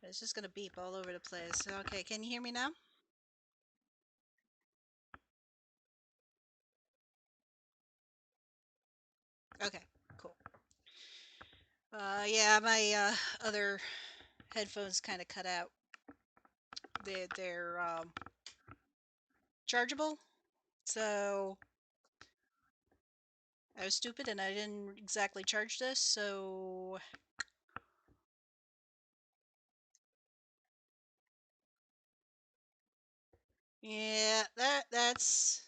It's just going to beep all over the place. Okay, can you hear me now? Okay, cool. Yeah, my other headphones kind of cut out. They're chargeable, so I was stupid and I didn't exactly charge this, so yeah, that's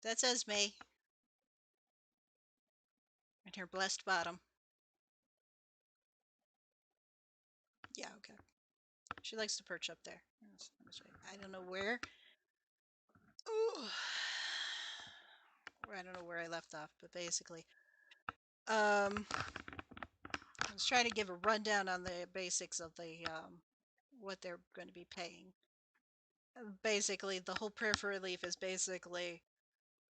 Esme and her blessed bottom. Yeah, okay. She likes to perch up there. I don't know where. Ooh. I don't know where I left off, but basically, I was trying to give a rundown on the basics of the what they're going to be paying. Basically, the whole prayer for relief is basically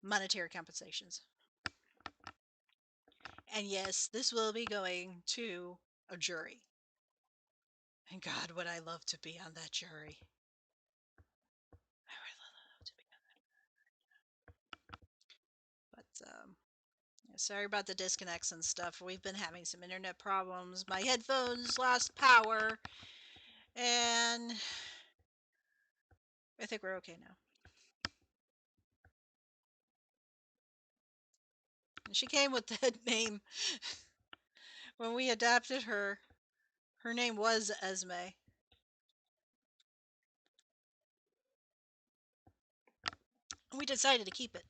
monetary compensations. And yes, this will be going to a jury. And God, would I love to be on that jury. I would love to be on. But yeah, sorry about the disconnects and stuff. We've been having some internet problems. My headphones lost power, and I think we're okay now. And she came with that name when we adopted her. Her name was Esme. We decided to keep it.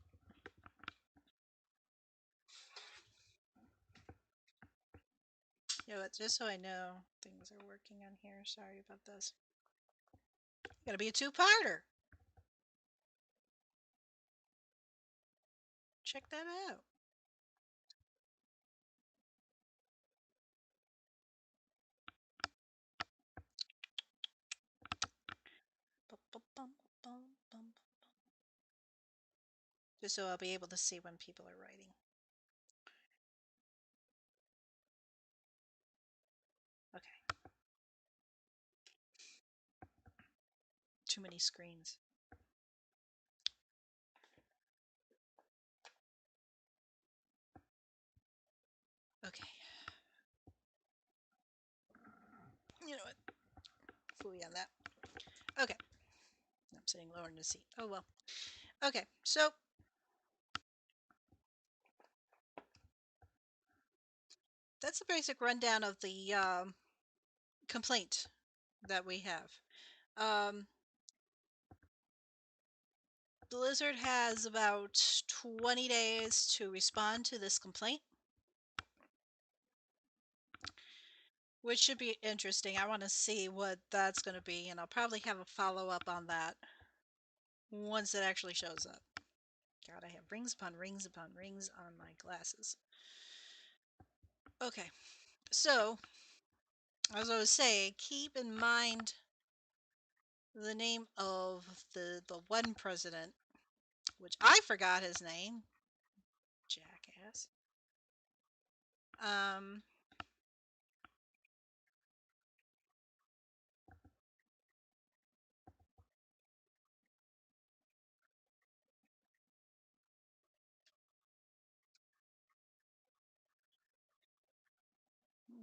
You know what? Just so I know things are working on here. Sorry about this. Gonna be a two-parter. Check that out. Just so I'll be able to see when people are writing. Okay. Too many screens. Okay. You know what? Fooey on that. Okay. I'm sitting lower in the seat. Oh well. Okay. So that's the basic rundown of the complaint that we have. Um, Blizzard has about 20 days to respond to this complaint, which should be interesting. I want to see what that's going to be, and I'll probably have a follow up on that once it actually shows up. God, I have rings upon rings upon rings on my glasses. Okay, so as I was saying, keep in mind the name of the one president, which I forgot his name, jackass. Um,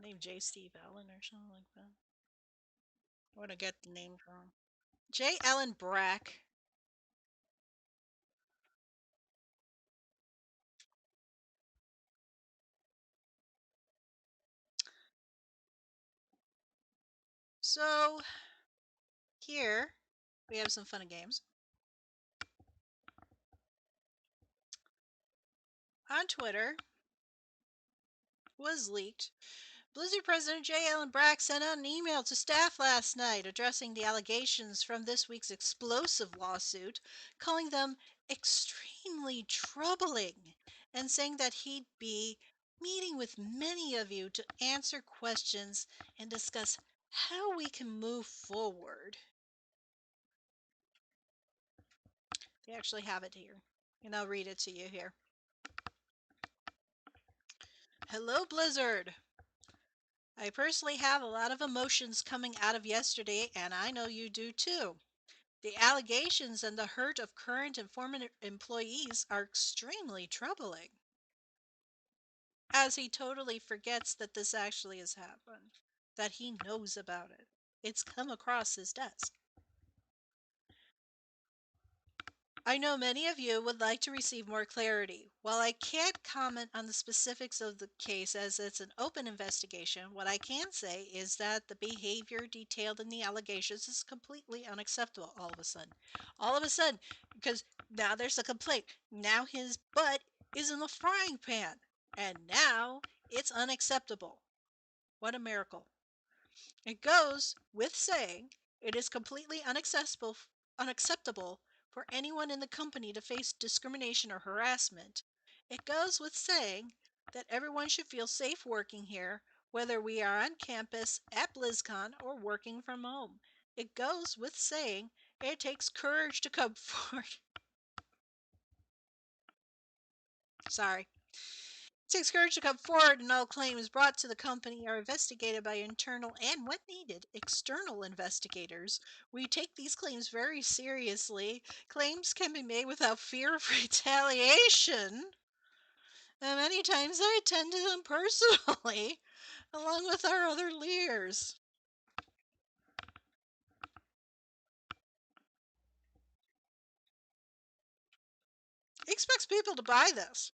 named J. Steve Allen or something like that. I want to get the name wrong. J. Allen Brack. So here we have some fun and games. On Twitter was leaked. Blizzard President J. Allen Brack sent out an email to staff last night addressing the allegations from this week's explosive lawsuit, calling them extremely troubling and saying that he'd be meeting with many of you to answer questions and discuss how we can move forward. They actually have it here, and I'll read it to you here. Hello, Blizzard. I personally have a lot of emotions coming out of yesterday, and I know you do too. The allegations and the hurt of current and former employees are extremely troubling. As he totally forgets that this actually has happened, that he knows about it. It's come across his desk. I know many of you would like to receive more clarity. While I can't comment on the specifics of the case as it's an open investigation, what I can say is that the behavior detailed in the allegations is completely unacceptable all of a sudden. All of a sudden, because now there's a complaint. Now his butt is in the frying pan. And now it's unacceptable. What a miracle. It goes with saying it is completely unacceptable for anyone in the company to face discrimination or harassment. It goes with saying that everyone should feel safe working here, whether we are on campus, at BlizzCon, or working from home. It goes with saying it takes courage to come forward. Sorry. It takes courage to come forward, and all claims brought to the company are investigated by internal and, when needed, external investigators. We take these claims very seriously. Claims can be made without fear of retaliation. And many times I attend to them personally, along with our other leaders. He expects people to buy this.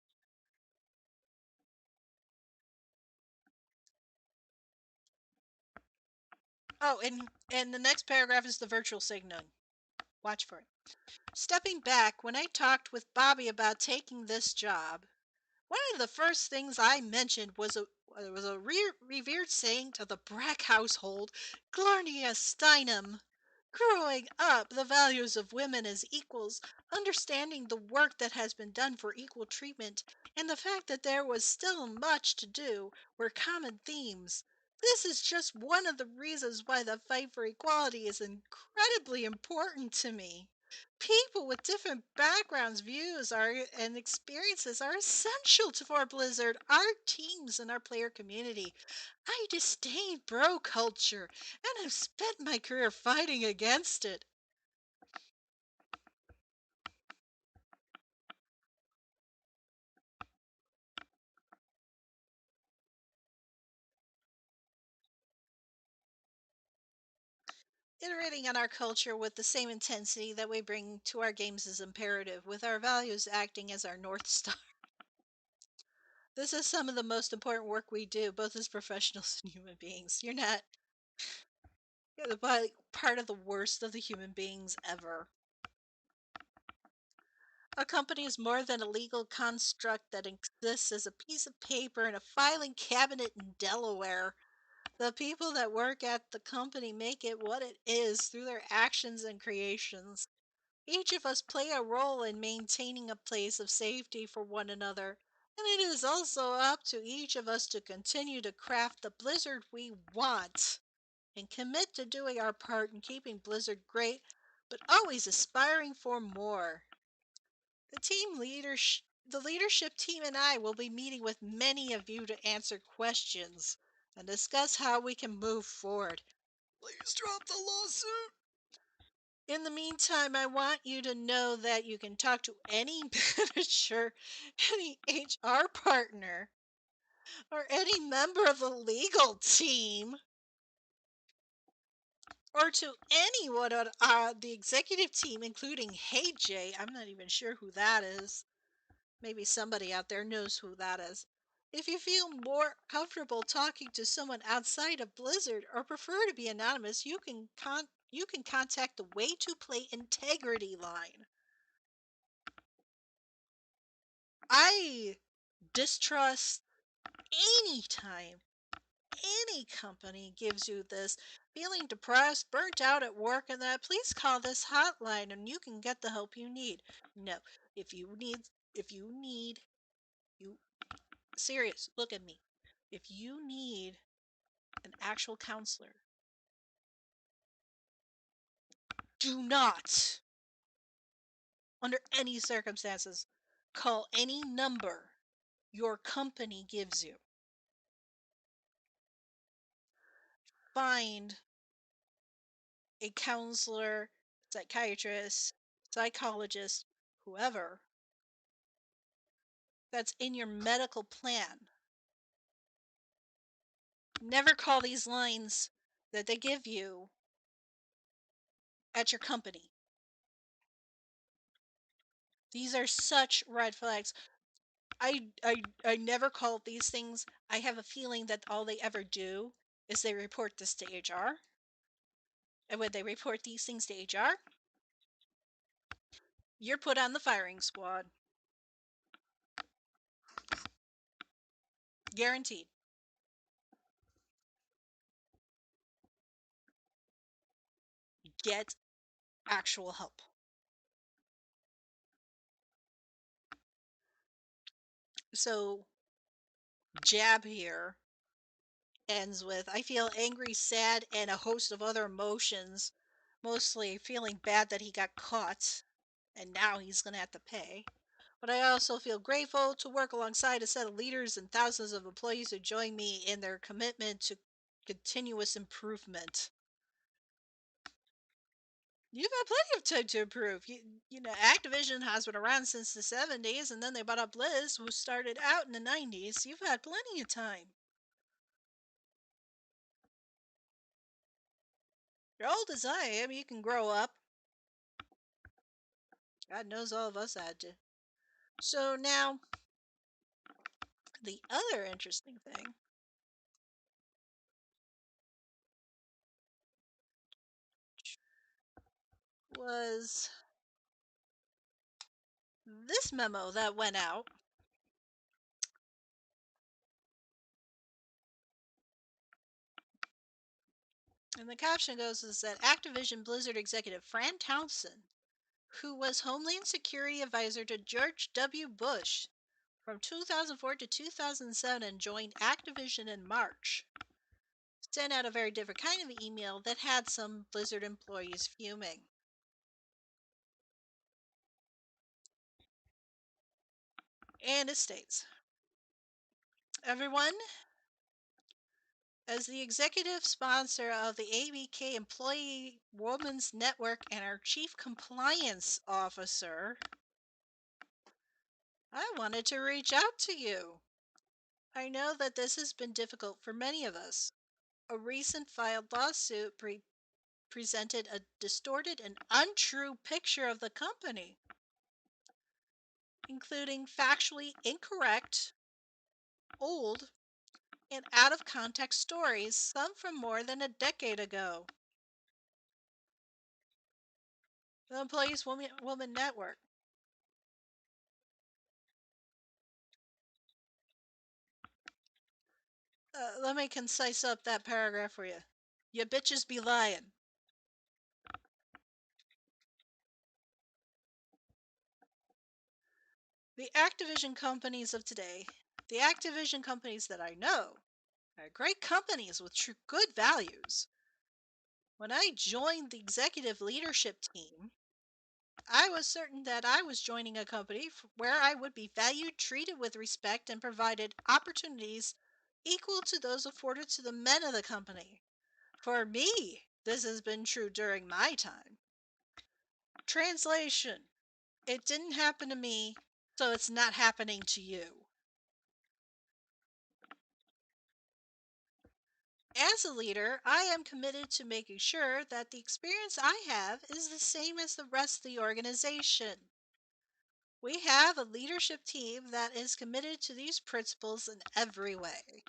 Oh, and the next paragraph is the virtual signaling. Watch for it. Stepping back, when I talked with Bobby about taking this job, one of the first things I mentioned was a revered saint of the Brack household, Glarnia Steinem. Growing up, the values of women as equals, understanding the work that has been done for equal treatment, and the fact that there was still much to do were common themes. This is just one of the reasons why the fight for equality is incredibly important to me. People with different backgrounds, and experiences are essential to our Blizzard, our teams, and our player community. I disdain bro culture, and have spent my career fighting against it. Iterating on our culture with the same intensity that we bring to our games is imperative, with our values acting as our North Star. This is some of the most important work we do, both as professionals and human beings. You're the part of the worst of the human beings ever. A company is more than a legal construct that exists as a piece of paper in a filing cabinet in Delaware. The people that work at the company make it what it is through their actions and creations. Each of us play a role in maintaining a place of safety for one another, and it is also up to each of us to continue to craft the Blizzard we want and commit to doing our part in keeping Blizzard great, but always aspiring for more. The leadership team and I will be meeting with many of you to answer questions and discuss how we can move forward. Please drop the lawsuit. In the meantime, I want you to know that you can talk to any manager, any HR partner, or any member of the legal team, or to anyone on the executive team, including Hey Jay. I'm not even sure who that is. Maybe somebody out there knows who that is. If you feel more comfortable talking to someone outside of Blizzard or prefer to be anonymous, you can contact the Way to Play Integrity line. I distrust anytime any company gives you this feeling depressed, burnt out at work, and that please call this hotline and you can get the help you need. No, if you need, you serious, look at me. If you need an actual counselor, do not, under any circumstances, call any number your company gives you. Find a counselor, psychiatrist, psychologist, whoever that's in your medical plan. Never call these lines that they give you at your company. These are such red flags. I never call these things. I have a feeling that all they ever do is they report this to HR. And when they report these things to HR, you're put on the firing squad. Guaranteed. Get actual help. So, jab here ends with I feel angry, sad, and a host of other emotions, mostly feeling bad that he got caught and now he's going to have to pay. But I also feel grateful to work alongside a set of leaders and thousands of employees who join me in their commitment to continuous improvement. You've had plenty of time to improve. Activision has been around since the 70s, and then they bought up Liz, who started out in the 90s. You've had plenty of time. You're old as I am. You can grow up. God knows all of us had to. So now, the other interesting thing was this memo that went out. And the caption goes is that Activision Blizzard executive Fran Townsend, who was Homeland Security Advisor to George W. Bush from 2004 to 2007 and joined Activision in March, sent out a very different kind of email that had some Blizzard employees fuming. And it states, everyone, as the executive sponsor of the ABK Employee Women's Network and our chief compliance officer, I wanted to reach out to you. I know that this has been difficult for many of us. A recent filed lawsuit presented a distorted and untrue picture of the company, including factually incorrect, old, and out of context stories, some from more than a decade ago. The Employees Woman Network. Let me concise up that paragraph for you. You bitches be lying. The Activision companies of today, the Activision companies that I know, are great companies with true good values. When I joined the executive leadership team, I was certain that I was joining a company where I would be valued, treated with respect, and provided opportunities equal to those afforded to the men of the company. For me, this has been true during my time. Translation: it didn't happen to me, so it's not happening to you. As a leader, I am committed to making sure that the experience I have is the same as the rest of the organization. We have a leadership team that is committed to these principles in every way.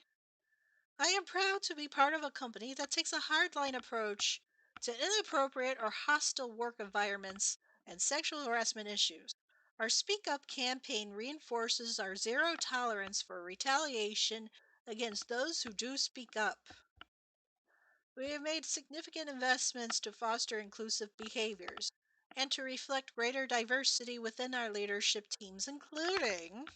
I am proud to be part of a company that takes a hardline approach to inappropriate or hostile work environments and sexual harassment issues. Our Speak Up campaign reinforces our zero tolerance for retaliation against those who do speak up. We have made significant investments to foster inclusive behaviors and to reflect greater diversity within our leadership teams, including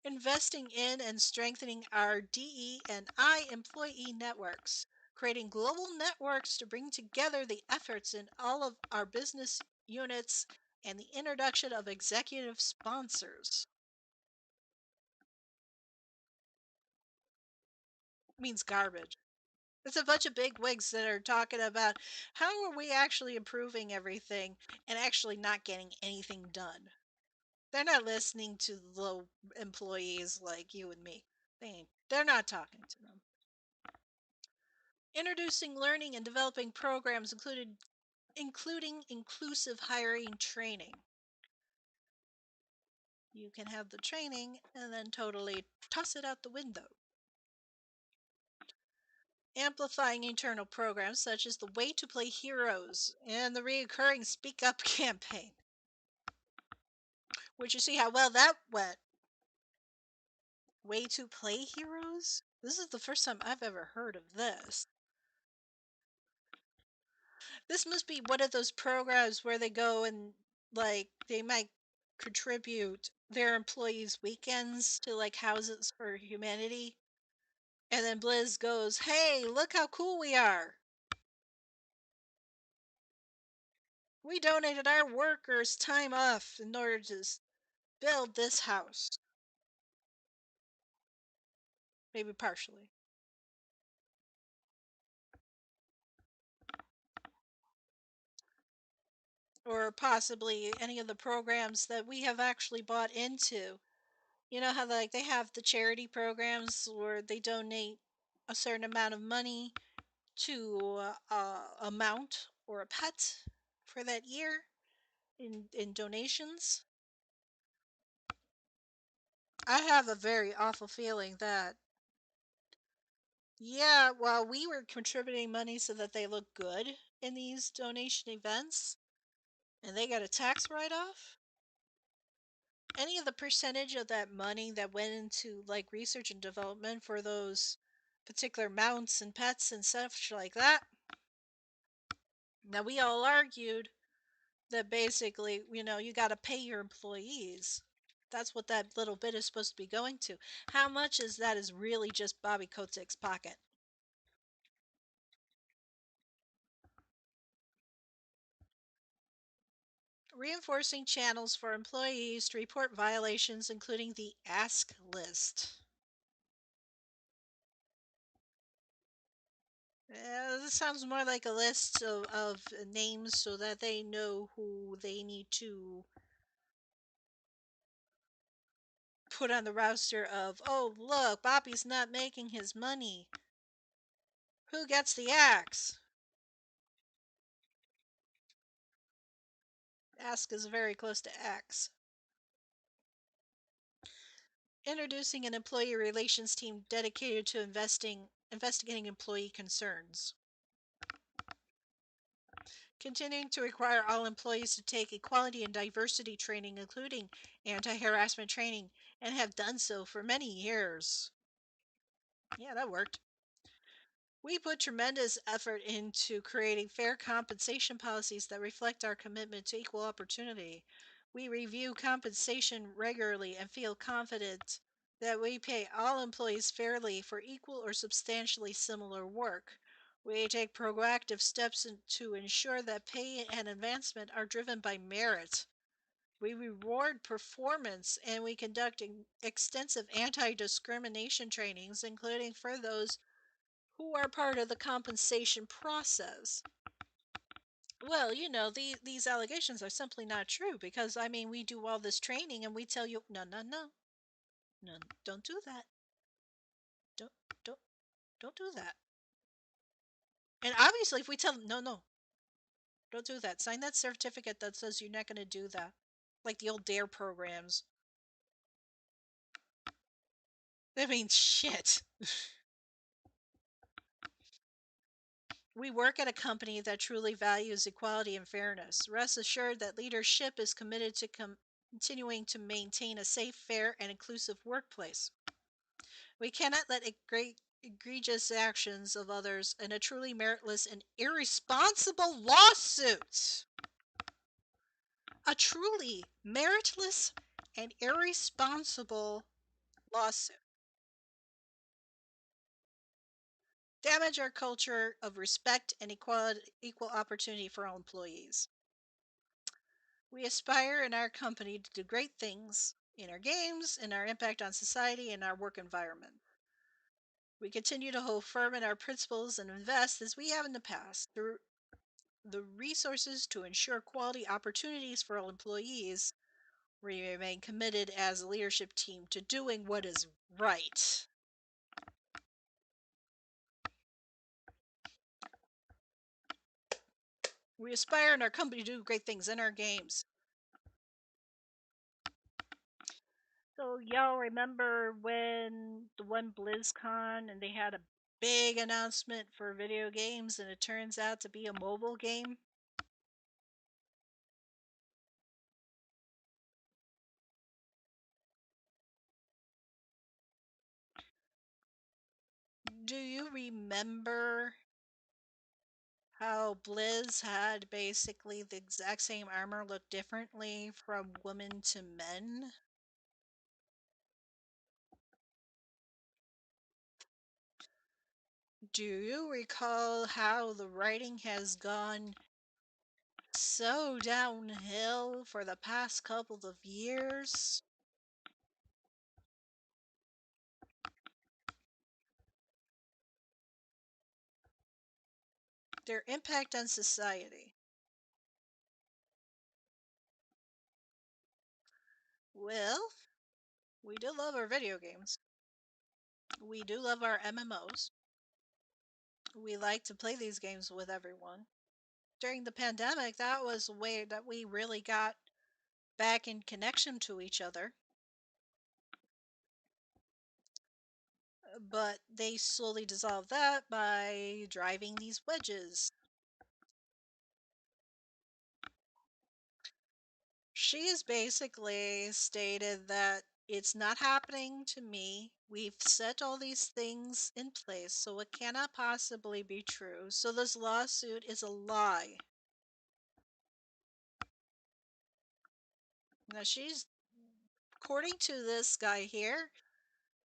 investing in and strengthening our DE&I employee networks, creating global networks to bring together the efforts in all of our business units, and the introduction of executive sponsors. Means garbage. It's a bunch of big wigs that are talking about how are we actually improving everything and actually not getting anything done. They're not listening to low employees like you and me. They're not talking to them. Introducing learning and developing programs including inclusive hiring training. You can have the training and then totally toss it out the window. Amplifying internal programs such as the Way to Play Heroes and the reoccurring Speak Up campaign. Would you see how well that went? Way to Play Heroes? This is the first time I've ever heard of this. This must be one of those programs where they go and, like, they might contribute their employees' weekends to, like, Houses for Humanity. And then Blizz goes, hey, look how cool we are. We donated our workers' time off in order to build this house. Maybe partially. Or possibly any of the programs that we have actually bought into. You know how like they have the charity programs where they donate a certain amount of money to a mount or a pet for that year in donations. I have a very awful feeling that yeah, while we were contributing money so that they look good in these donation events and they got a tax write-off, any of the percentage of that money that went into like research and development for those particular mounts and pets and such like that. Now we all argued that basically, you got to pay your employees. That's what that little bit is supposed to be going to. How much is that is really just Bobby Kotick's pocket? Reinforcing channels for employees to report violations, including the ask list. This sounds more like a list of names so that they know who they need to put on the roster of, oh, look, Bobby's not making his money. Who gets the axe? Ask is very close to X. Introducing an employee relations team dedicated to investigating employee concerns. Continuing to require all employees to take equality and diversity training, including anti-harassment training, and have done so for many years. Yeah, that worked. We put tremendous effort into creating fair compensation policies that reflect our commitment to equal opportunity. We review compensation regularly and feel confident that we pay all employees fairly for equal or substantially similar work. We take proactive steps to ensure that pay and advancement are driven by merit. We reward performance and we conduct extensive anti discrimination trainings, including for those who are part of the compensation process. Well, these allegations are simply not true because, I mean, we do all this training and we tell you, no, no, no, no, don't do that. Don't, don't, don't do that. And obviously, if we tell them, no, no, don't do that, sign that certificate that says you're not going to do that. Like the old DARE programs. I mean, shit. We work at a company that truly values equality and fairness. Rest assured that leadership is committed to continuing to maintain a safe, fair, and inclusive workplace. We cannot let egregious actions of others and a truly meritless and irresponsible lawsuit. A truly meritless and irresponsible lawsuit damage our culture of respect and equal opportunity for all employees. We aspire in our company to do great things in our games, in our impact on society, and our work environment. We continue to hold firm in our principles and invest, as we have in the past, through the resources to ensure quality opportunities for all employees. We remain committed as a leadership team to doing what is right. We aspire in our company to do great things in our games. So y'all remember when the one BlizzCon and they had a big announcement for video games and it turns out to be a mobile game? Do you remember how Blizz had basically the exact same armor look differently from women to men? Do you recall how the writing has gone so downhill for the past couple of years? Their impact on society. Well, we do love our video games. We do love our MMOs. We like to play these games with everyone. During the pandemic, that was a way that we really got back in connection to each other. But they slowly dissolved that by driving these wedges. She has basically stated that it's not happening to me. We've set all these things in place, so it cannot possibly be true. So this lawsuit is a lie. Now according to this guy here,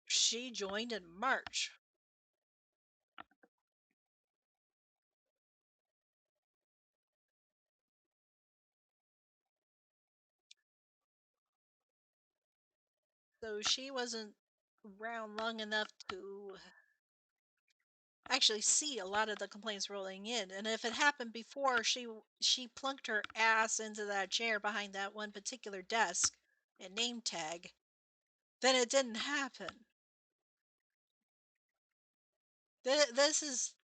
she joined in March. So she wasn't around long enough to actually see a lot of the complaints rolling in. And if it happened before she plunked her ass into that chair behind that one particular desk and name tag, then it didn't happen. This is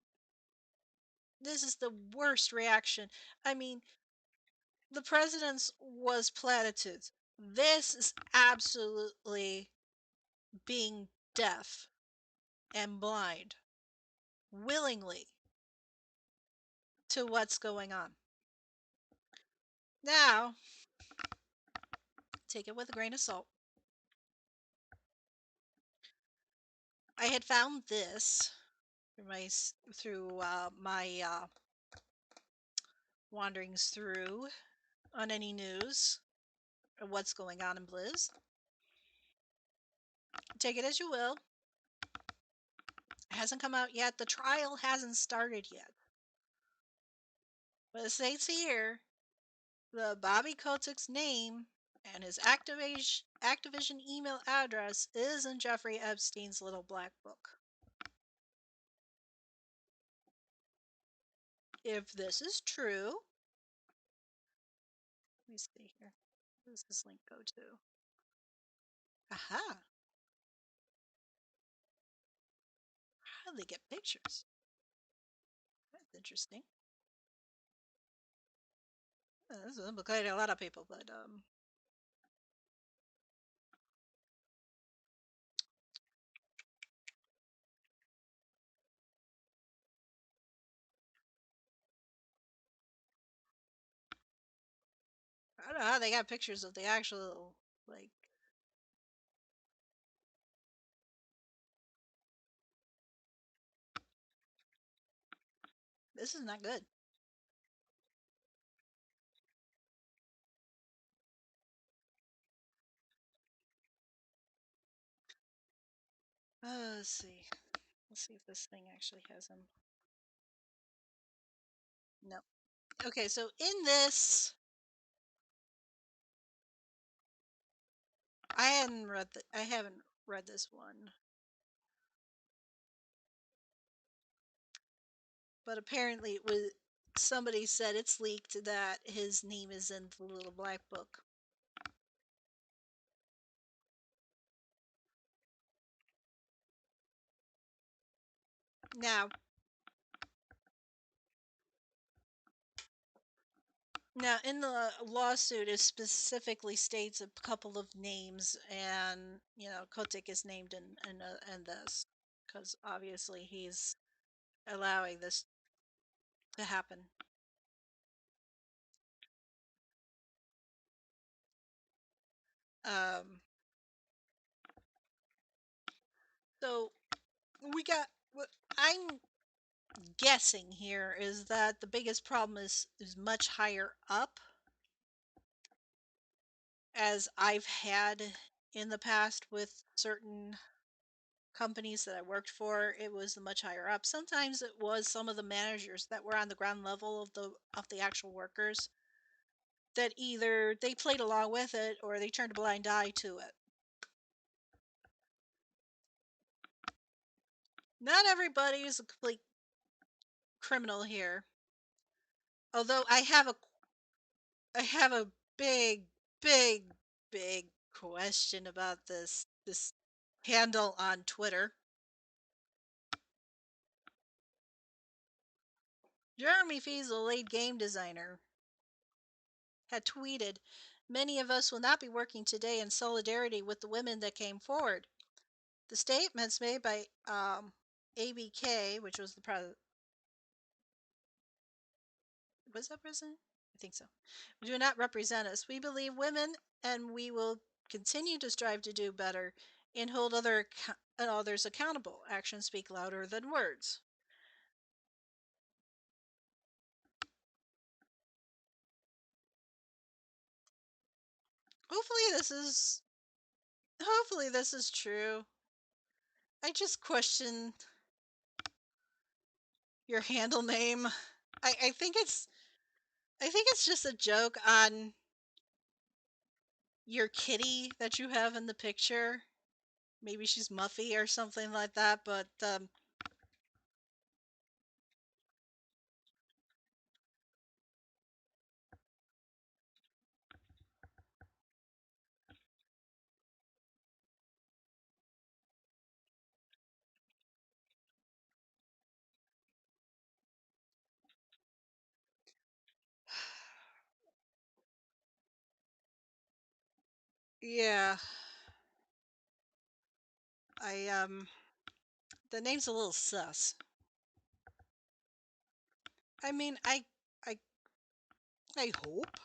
the worst reaction. I mean, the president's was platitudes. This is absolutely being deaf and blind willingly to what's going on. Now, take it with a grain of salt. I had found this through my wanderings through on any news of what's going on in Blizz. Take it as you will. It hasn't come out yet. The trial hasn't started yet. But it states here the Bobby Kotick's name and his Activision email address is in Jeffrey Epstein's little black book. If this is true, let me see here. Where does this link go to? Aha! How do they get pictures? That's interesting. This is implicating a lot of people, but I don't know how they got pictures of the actual like. This is not good. Let's see. Let's see if this thing actually has them. No. Okay, so in this, I haven't read this one, but apparently it was somebody said it's leaked that his name is in the little black book. Now, now in the lawsuit, it specifically states a couple of names, and Kotick is named in this because obviously he's allowing this to happen. Um, so we got what I'm guessing here is that the biggest problem is much higher up, as I've had in the past with certain companies that I worked for. It was much higher up. Sometimes it was some of the managers that were on the ground level of the actual workers that either they played along with it or they turned a blind eye to it. Not everybody is a complete criminal here. Although I have a big, big, big question about this handle on Twitter. Jeremy Fiesel, lead game designer, had tweeted, "Many of us will not be working today in solidarity with the women that came forward. The statements made by ABK, which was the president, was that president? I think so, do not represent us. We believe women, and we will continue to strive to do better and hold others accountable. Actions speak louder than words." Hopefully this is hopefully this is true. I just question your handle name. I think it's just a joke on your kitty that you have in the picture. Maybe she's Muffy or something like that, but yeah, I the name's a little sus. I mean, I I hope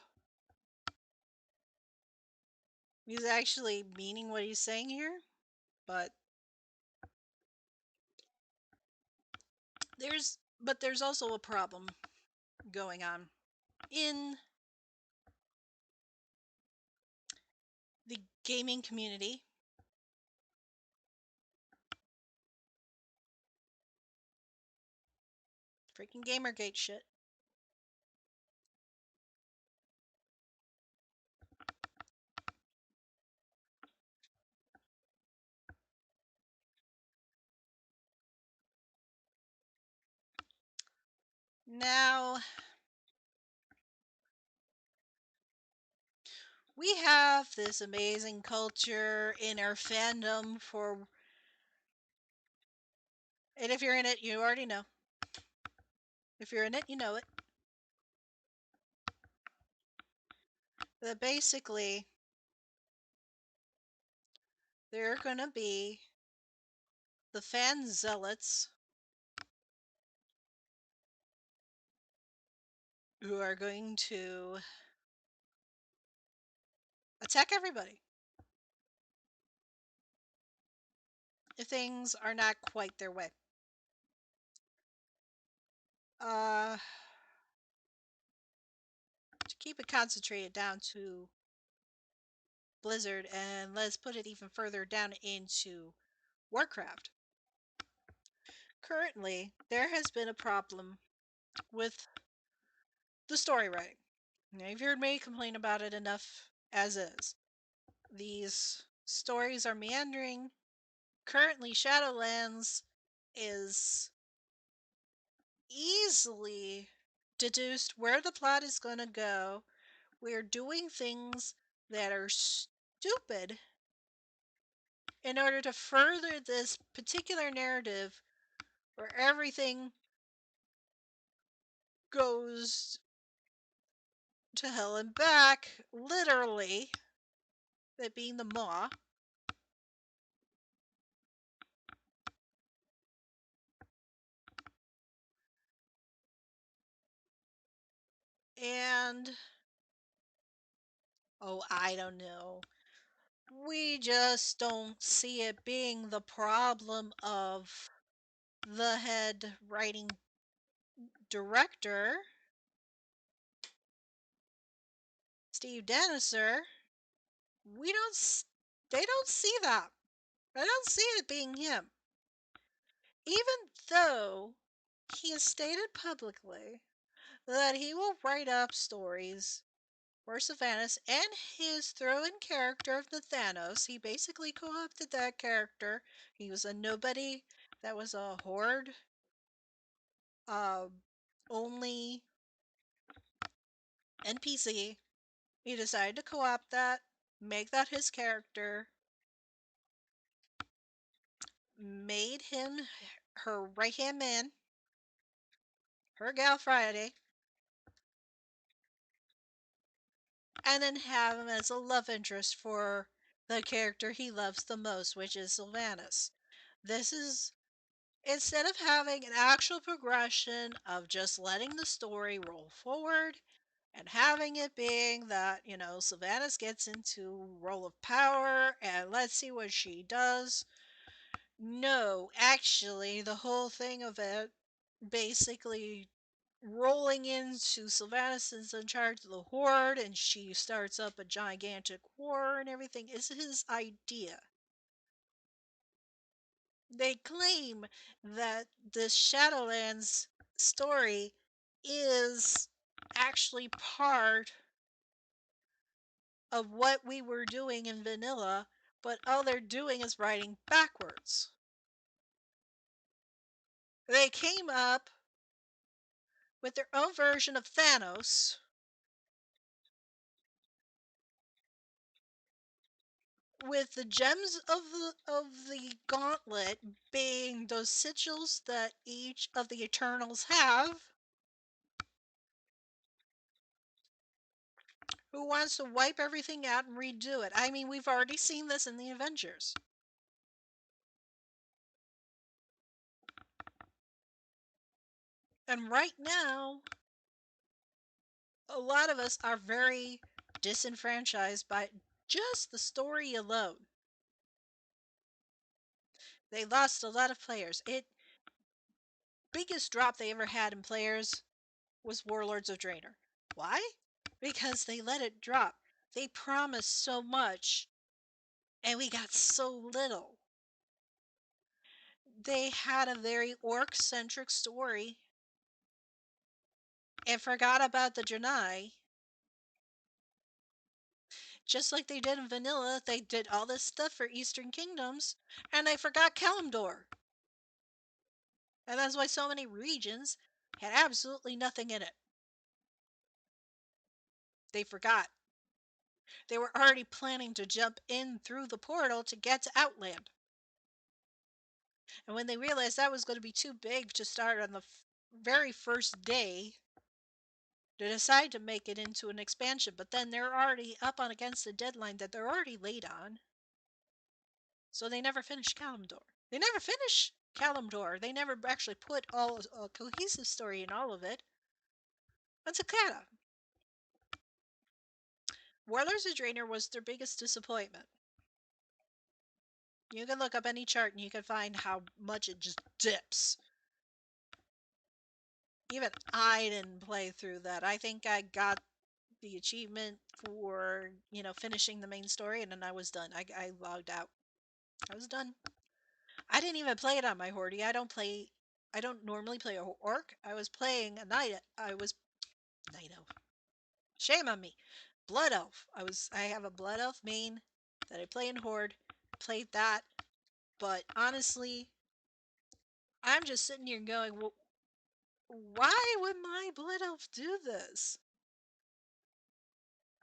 he's actually meaning what he's saying here, but there's also a problem going on in the gaming community. Freaking Gamergate shit. Now, we have this amazing culture in our fandom for, and if you're in it, you already know. If you're in it, you know it. That basically, there are going to be the fan zealots who are going to attack everybody if things are not quite their way. Uh, to keep it concentrated down to Blizzard, and let's put it even further down into Warcraft. Currently, there has been a problem with the story writing. Now, you've heard me complain about it enough as is. These stories are meandering. Currently, Shadowlands is easily deduced where the plot is going to go. We're doing things that are stupid in order to further this particular narrative where everything goes to hell and back, literally, that being the Maw. And, oh, I don't know. We just don't see it being the problem of the head writing director, Steve Deniser. We don't, they don't see that. I don't see it being him. Even though he has stated publicly that he will write up stories for Sylvanas and his throw-in character of the Thanos. He basically co-opted that character. He was a nobody that was a horde uh, only NPC. He decided to co-opt that, make that his character, made him her right-hand man, her gal Friday, and then have him as a love interest for the character he loves the most, which is Sylvanas. This is, instead of having an actual progression of just letting the story roll forward and having it being that, Sylvanas gets into role of power and let's see what she does. No, actually, the whole thing of it basically rolling into Sylvanas is in charge of the Horde and she starts up a gigantic war and everything is his idea. They claim that this Shadowlands story is actually part of what we were doing in vanilla, but all they're doing is writing backwards. They came up with their own version of Thanos with the gems of the gauntlet being those sigils that each of the Eternals have. Who wants to wipe everything out and redo it? I mean, we've already seen this in the Avengers. And right now, a lot of us are very disenfranchised by just the story alone. They lost a lot of players. It biggest drop they ever had in players was Warlords of Draenor. Why? Because they let it drop. They promised so much and we got so little. They had a very orc-centric story and forgot about the Janai. Just like they did in Vanilla, they did all this stuff for Eastern Kingdoms and they forgot Kalimdor. And that's why so many regions had absolutely nothing in it. They forgot. They were already planning to jump in through the portal to get to Outland. And when they realized that was going to be too big to start on the very first day, they decided to make it into an expansion. But then they're already up on against the deadline that they're already late on. So they never finished Kalimdor. They never finished Kalimdor. They never actually put all a cohesive story in all of it. That's a Takata. Warlords of Draenor was their biggest disappointment. You can look up any chart and you can find how much it just dips. Even I didn't play through that. I think I got the achievement for, finishing the main story, and then I was done. I logged out. I was done. I didn't even play it on my Hordy. I don't normally play a orc. I was playing a night. I was night elf. Shame on me. Blood elf. I have a blood elf main that I play in Horde. Played that, but honestly, I'm just sitting here going, well, why would my blood elf do this?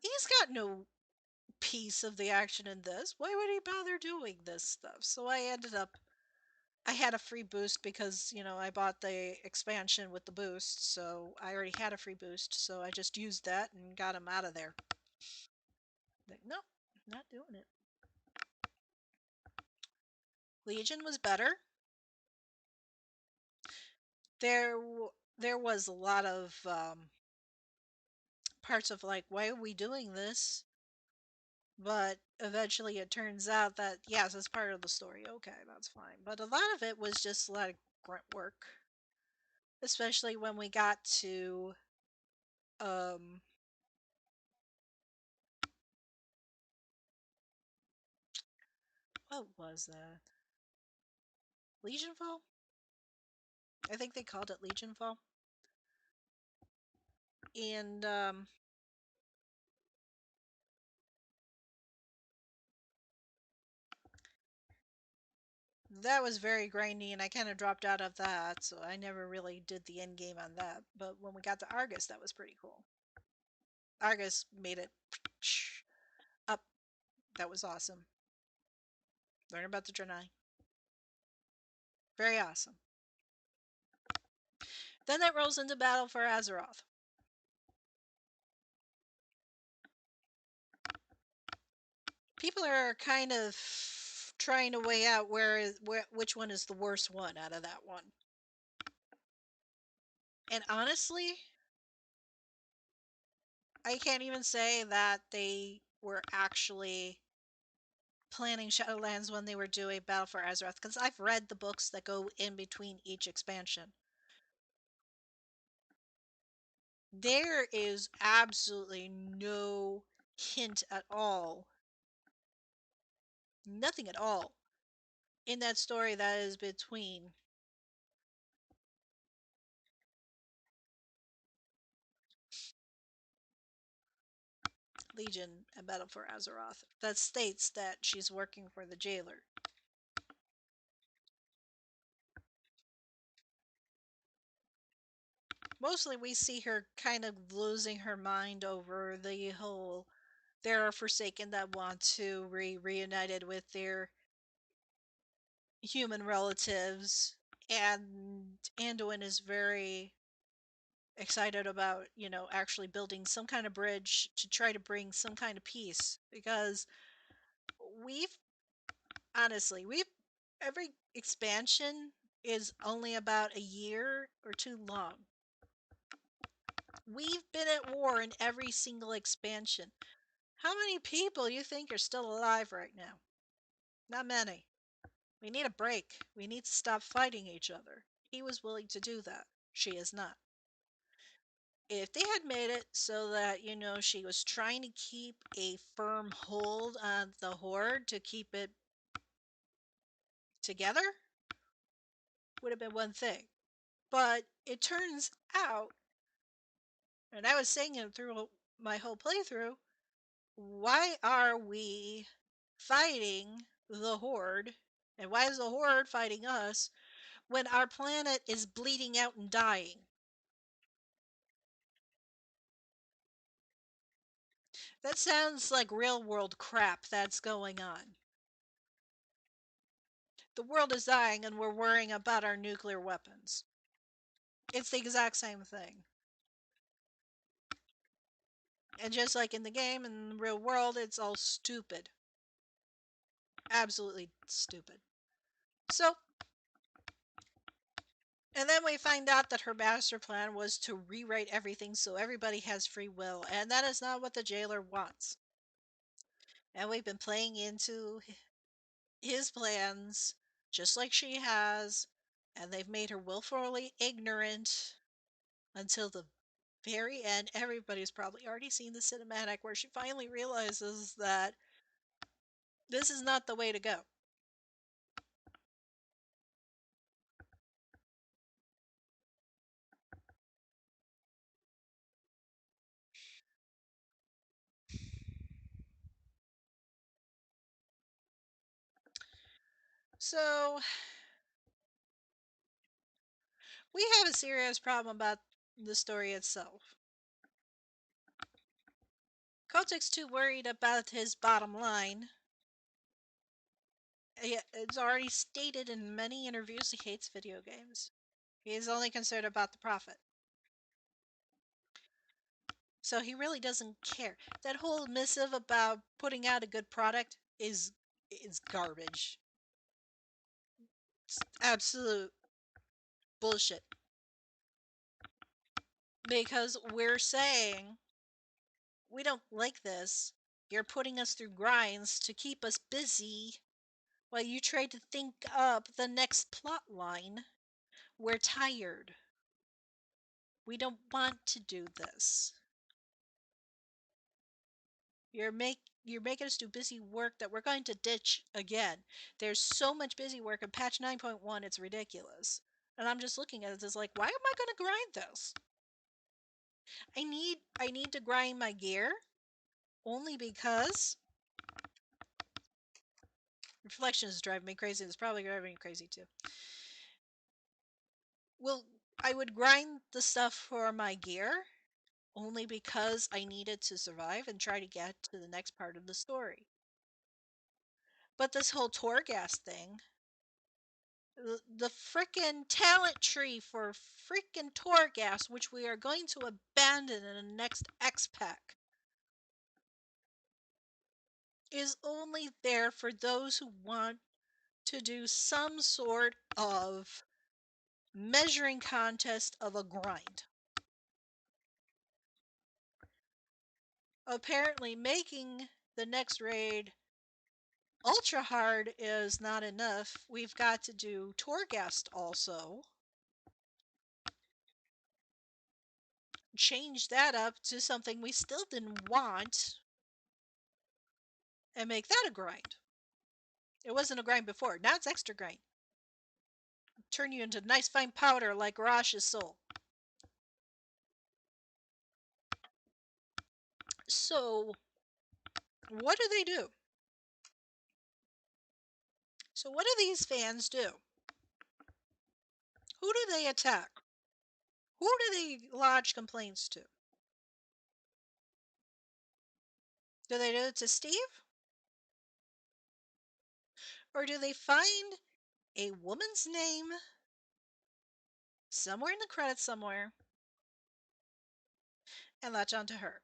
He's got no piece of the action in this. Why would he bother doing this stuff? So I had a free boost because, I bought the expansion with the boost, so I already had a free boost, so I just used that and got him out of there. Like, nope, not doing it. Legion was better. There was a lot of parts of like, why are we doing this? But eventually it turns out that, yes, it's part of the story. Okay, that's fine. But a lot of it was just a lot of grunt work, especially when we got to um what was that? Legionfall? I think they called it Legionfall. And that was very grindy, and I kind of dropped out of that, so I never really did the end game on that. But when we got to Argus, that was pretty cool. Argus made it up. That was awesome. Learn about the Draenei. Very awesome. Then that rolls into Battle for Azeroth. People are kind of trying to weigh out which one is the worst one out of that one. And honestly, I can't even say that they were actually planning Shadowlands when they were doing Battle for Azeroth, because I've read the books that go in between each expansion. There is absolutely no hint at all, nothing at all, in that story that is between Legion and Battle for Azeroth that states that she's working for the jailer. Mostly we see her kind of losing her mind over the whole there are Forsaken that want to reunited with their human relatives, and Anduin is very excited about, actually building some kind of bridge to try to bring some kind of peace, because we've we've every expansion is only about a year or two long. We've been at war in every single expansion. How many people you think are still alive right now? Not many. We need a break. We need to stop fighting each other. He was willing to do that. She is not. If they had made it so that, she was trying to keep a firm hold on the Horde to keep it together, would have been one thing. But it turns out, and I was saying it through my whole playthrough, why are we fighting the Horde? And why is the Horde fighting us when our planet is bleeding out and dying? That sounds like real world crap that's going on. The world is dying and we're worrying about our nuclear weapons. It's the exact same thing. And just like in the game, in the real world, it's all stupid. Absolutely stupid. So, and then we find out that her master plan was to rewrite everything so everybody has free will, and that is not what the jailer wants. And we've been playing into his plans just like she has, and they've made her willfully ignorant until the very end. Everybody's probably already seen the cinematic where she finally realizes that this is not the way to go. So, we have a serious problem about the story itself. Kotick's too worried about his bottom line. It's already stated in many interviews he hates video games. He is only concerned about the profit. So he really doesn't care. That whole missive about putting out a good product is garbage. It's absolute bullshit. Because we're saying we don't like this. You're putting us through grinds to keep us busy while you try to think up the next plot line. We're tired. We don't want to do this. You're making us do busy work that we're going to ditch again. There's so much busy work in patch 9.1, it's ridiculous. And I'm just looking at this like, why am I going to grind this? I need to grind my gear only because reflections drive me crazy. It's probably driving me crazy too. Well, I would grind the stuff for my gear only because I needed to survive and try to get to the next part of the story. But this whole Torghast thing, the frickin' talent tree for frickin' Torghast, which we are going to abandon in the next X Pack, is only there for those who want to do some sort of measuring contest of a grind. Apparently, making the next raid ultra hard is not enough. We've got to do Torghast also. Change that up to something we still didn't want and make that a grind. It wasn't a grind before. Now it's extra grind. Turn you into nice fine powder like Rash's soul. So, what do they do? So, what do these fans do? Who do they attack? Who do they lodge complaints to? Do they do it to Steve? Or do they find a woman's name somewhere in the credits somewhere and latch onto her?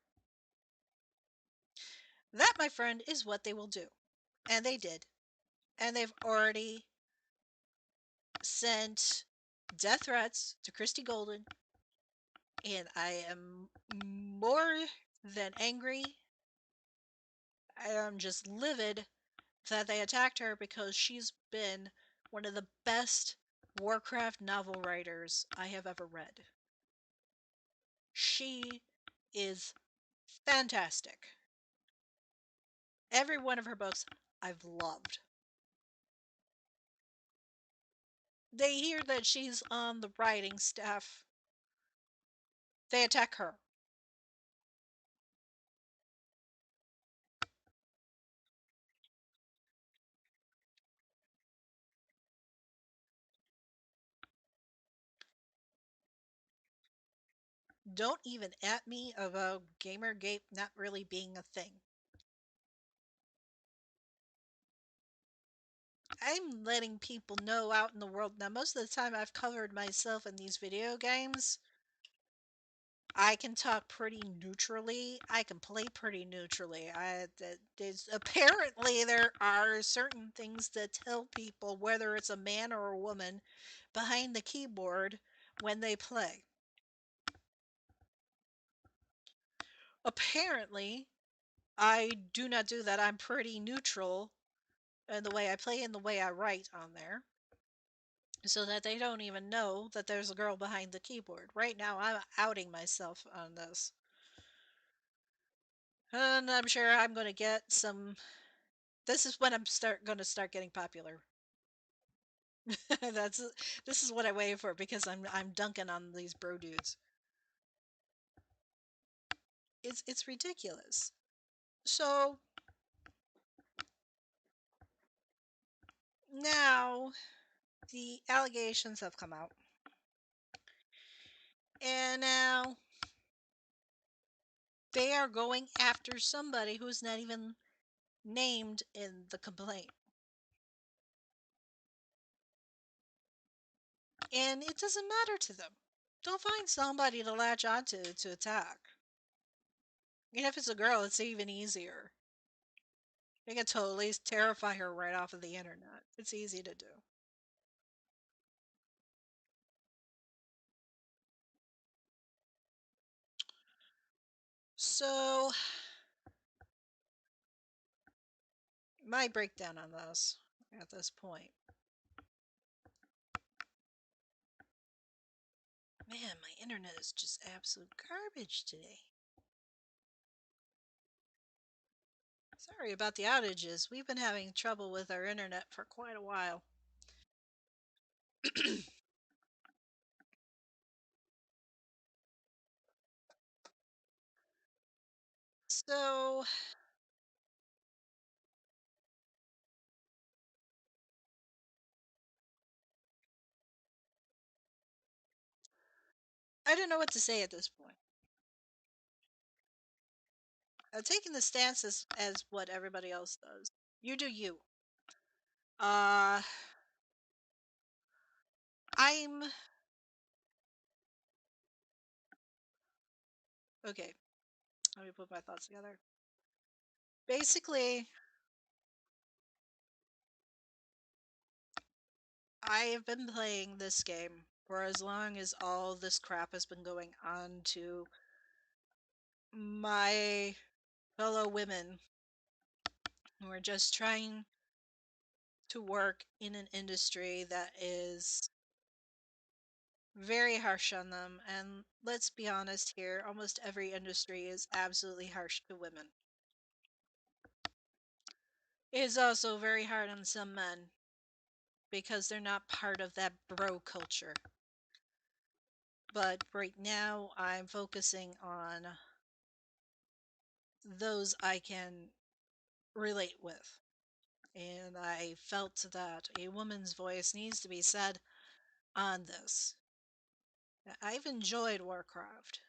That, my friend, is what they will do. And they did. And they've already sent death threats to Christy Golden. And I am more than angry. I am just livid that they attacked her because she's been one of the best Warcraft novel writers I have ever read. She is fantastic. Every one of her books I've loved. They hear that she's on the writing staff. They attack her. Don't even at me about Gamergate not really being a thing. I'm letting people know out in the world. Now, most of the time I've covered myself in these video games. I can talk pretty neutrally. I can play pretty neutrally. Apparently there are certain things that tell people whether it's a man or a woman behind the keyboard when they play. Apparently, I do not do that. I'm pretty neutral in the way I play and the way I write on there. so that they don't even know that there's a girl behind the keyboard. Right now, I'm outing myself on this. And I'm sure I'm going to get some. This is when I'm start going to start getting popular. That's this is what I wait for because I'm dunking on these bro dudes. It's ridiculous. So now the allegations have come out, and now they are going after somebody who's not even named in the complaint. And it doesn't matter to them. They'll find somebody to latch onto to attack. And if it's a girl, it's even easier. They can totally terrify her right off of the internet. It's easy to do. So, my breakdown on this at this point. Man, my internet is just absolute garbage today. Sorry about the outages. We've been having trouble with our internet for quite a while. So, I don't know what to say at this point. I'm taking the stance as what everybody else does. You do you. Uh, I'm okay. Let me put my thoughts together. Basically, I have been playing this game for as long as all this crap has been going on to my fellow women who are just trying to work in an industry that is very harsh on them. And let's be honest here, almost every industry is absolutely harsh to women. It is also very hard on some men because they're not part of that bro culture. But right now, I'm focusing on those I can relate with. And I felt that a woman's voice needs to be said on this. I've enjoyed Warcraft.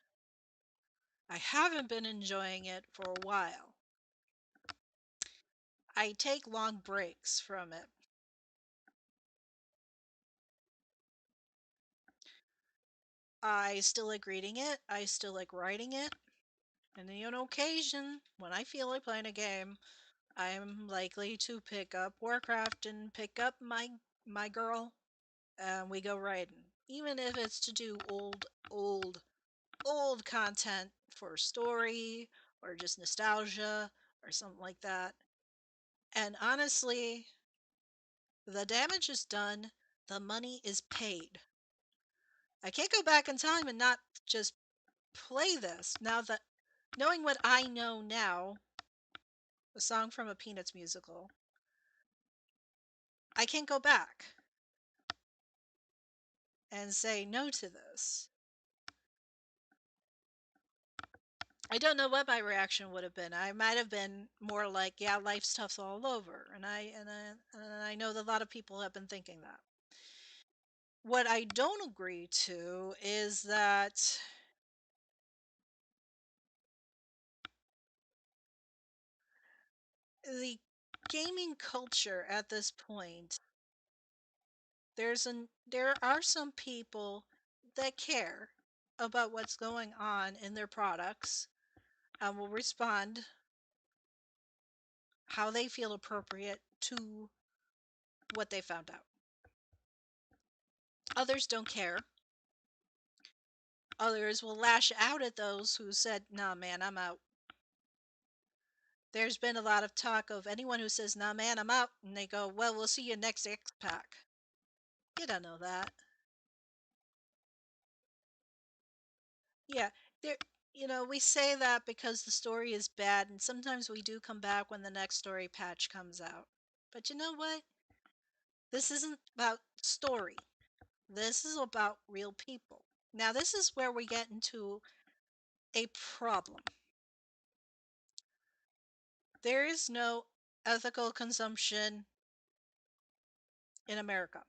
I haven't been enjoying it for a while. I take long breaks from it. I still like reading it, I still like writing it, and on occasion, when I feel like playing a game, I'm likely to pick up Warcraft and pick up my girl, and we go riding. Even if it's to do old content for story or just nostalgia or something like that. And honestly, the damage is done, the money is paid. I can't go back in time and not just play this now that knowing what I know now, a song from a Peanuts musical, I can't go back and say no to this. I don't know what my reaction would have been. I might have been more like, "Yeah, life stuff's all over," and I know that a lot of people have been thinking that. What I don't agree to is that the gaming culture at this point, there are some people that care about what's going on in their products and will respond how they feel appropriate to what they found out. Others don't care. Others will lash out at those who said, "Nah, man, I'm out." There's been a lot of talk of anyone who says, "Nah, man, I'm out," and they go, "Well, we'll see you next X Pack." You don't know that. Yeah, there. We say that because the story is bad, and sometimes we do come back when the next story patch comes out. But you know what? This isn't about story. This is about real people. Now, this is where we get into a problem. There is no ethical consumption in America.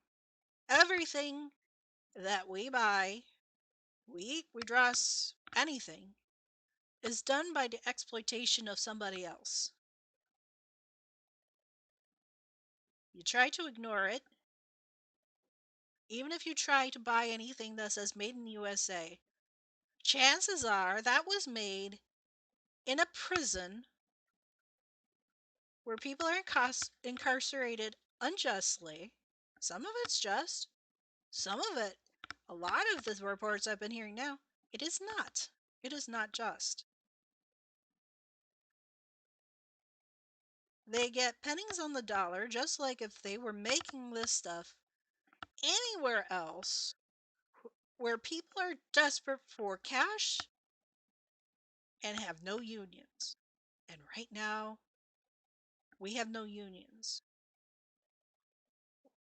Everything that we buy, we eat, we dress, anything, is done by the exploitation of somebody else. You try to ignore it, even if you try to buy anything that says made in USA, chances are that was made in a prison where people are incarcerated unjustly. Some of it's just, some of it, a lot of the reports I've been hearing now, it is not. It is not just. They get pennies on the dollar, just like if they were making this stuff anywhere else where people are desperate for cash and have no unions. And right now, we have no unions.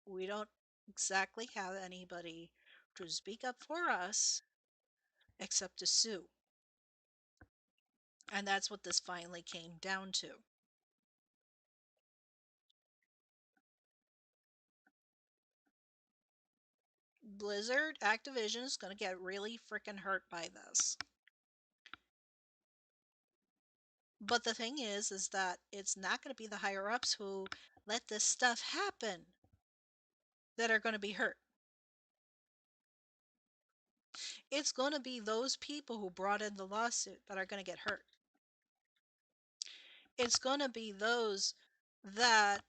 We don't exactly have anybody to speak up for us except to sue. And that's what this finally came down to. Blizzard Activision is going to get really freaking hurt by this. But the thing is that it's not going to be the higher ups who let this stuff happen that are going to be hurt. It's going to be those people who brought in the lawsuit that are going to get hurt. It's going to be those that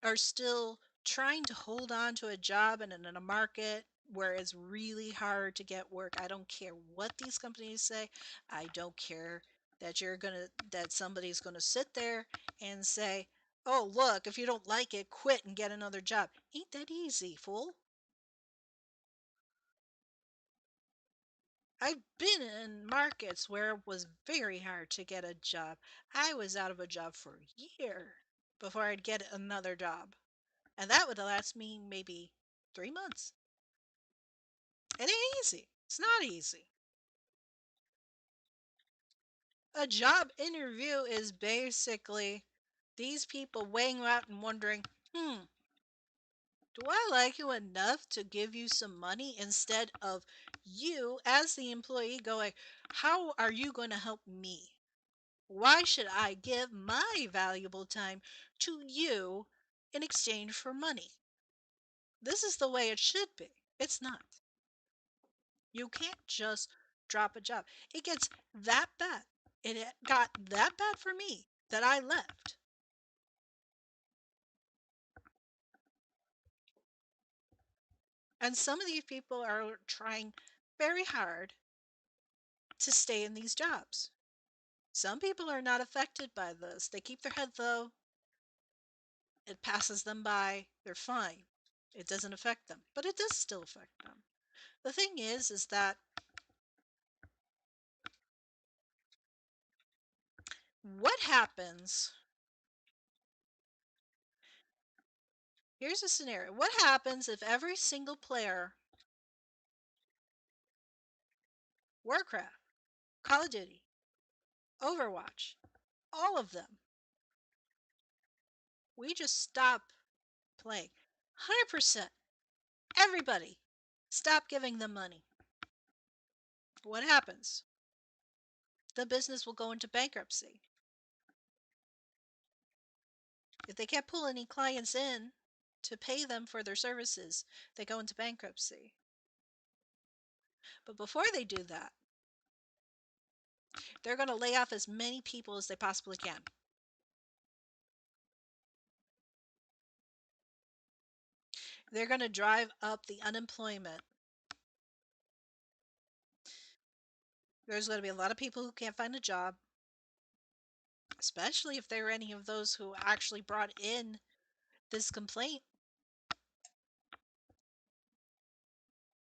are still trying to hold on to a job and in a market where it's really hard to get work. I don't care what these companies say. I don't care that somebody's going to sit there and say, "Oh, look, if you don't like it, quit and get another job." Ain't that easy, fool? I've been in markets where it was very hard to get a job. I was out of a job for a year before I'd get another job. And that would last me maybe 3 months. It ain't easy. It's not easy. A job interview is basically these people weighing you out and wondering, do I like you enough to give you some money instead of you as the employee going, how are you going to help me? Why should I give my valuable time to you in exchange for money? This is the way it should be. It's not. You can't just drop a job. It gets that bad. It got that bad for me that I left. And some of these people are trying very hard to stay in these jobs. Some people are not affected by this. They keep their head low. It passes them by. They're fine. It doesn't affect them, but it does still affect them. The thing is that what happens? Here's a scenario. What happens if every single player, Warcraft, Call of Duty, Overwatch, all of them, we just stop playing? 100%. Everybody, stop giving them money. What happens? The business will go into bankruptcy. If they can't pull any clients in to pay them for their services, they go into bankruptcy. But before they do that, they're going to lay off as many people as they possibly can. They're going to drive up the unemployment. There's going to be a lot of people who can't find a job, especially if they're any of those who actually brought in this complaint.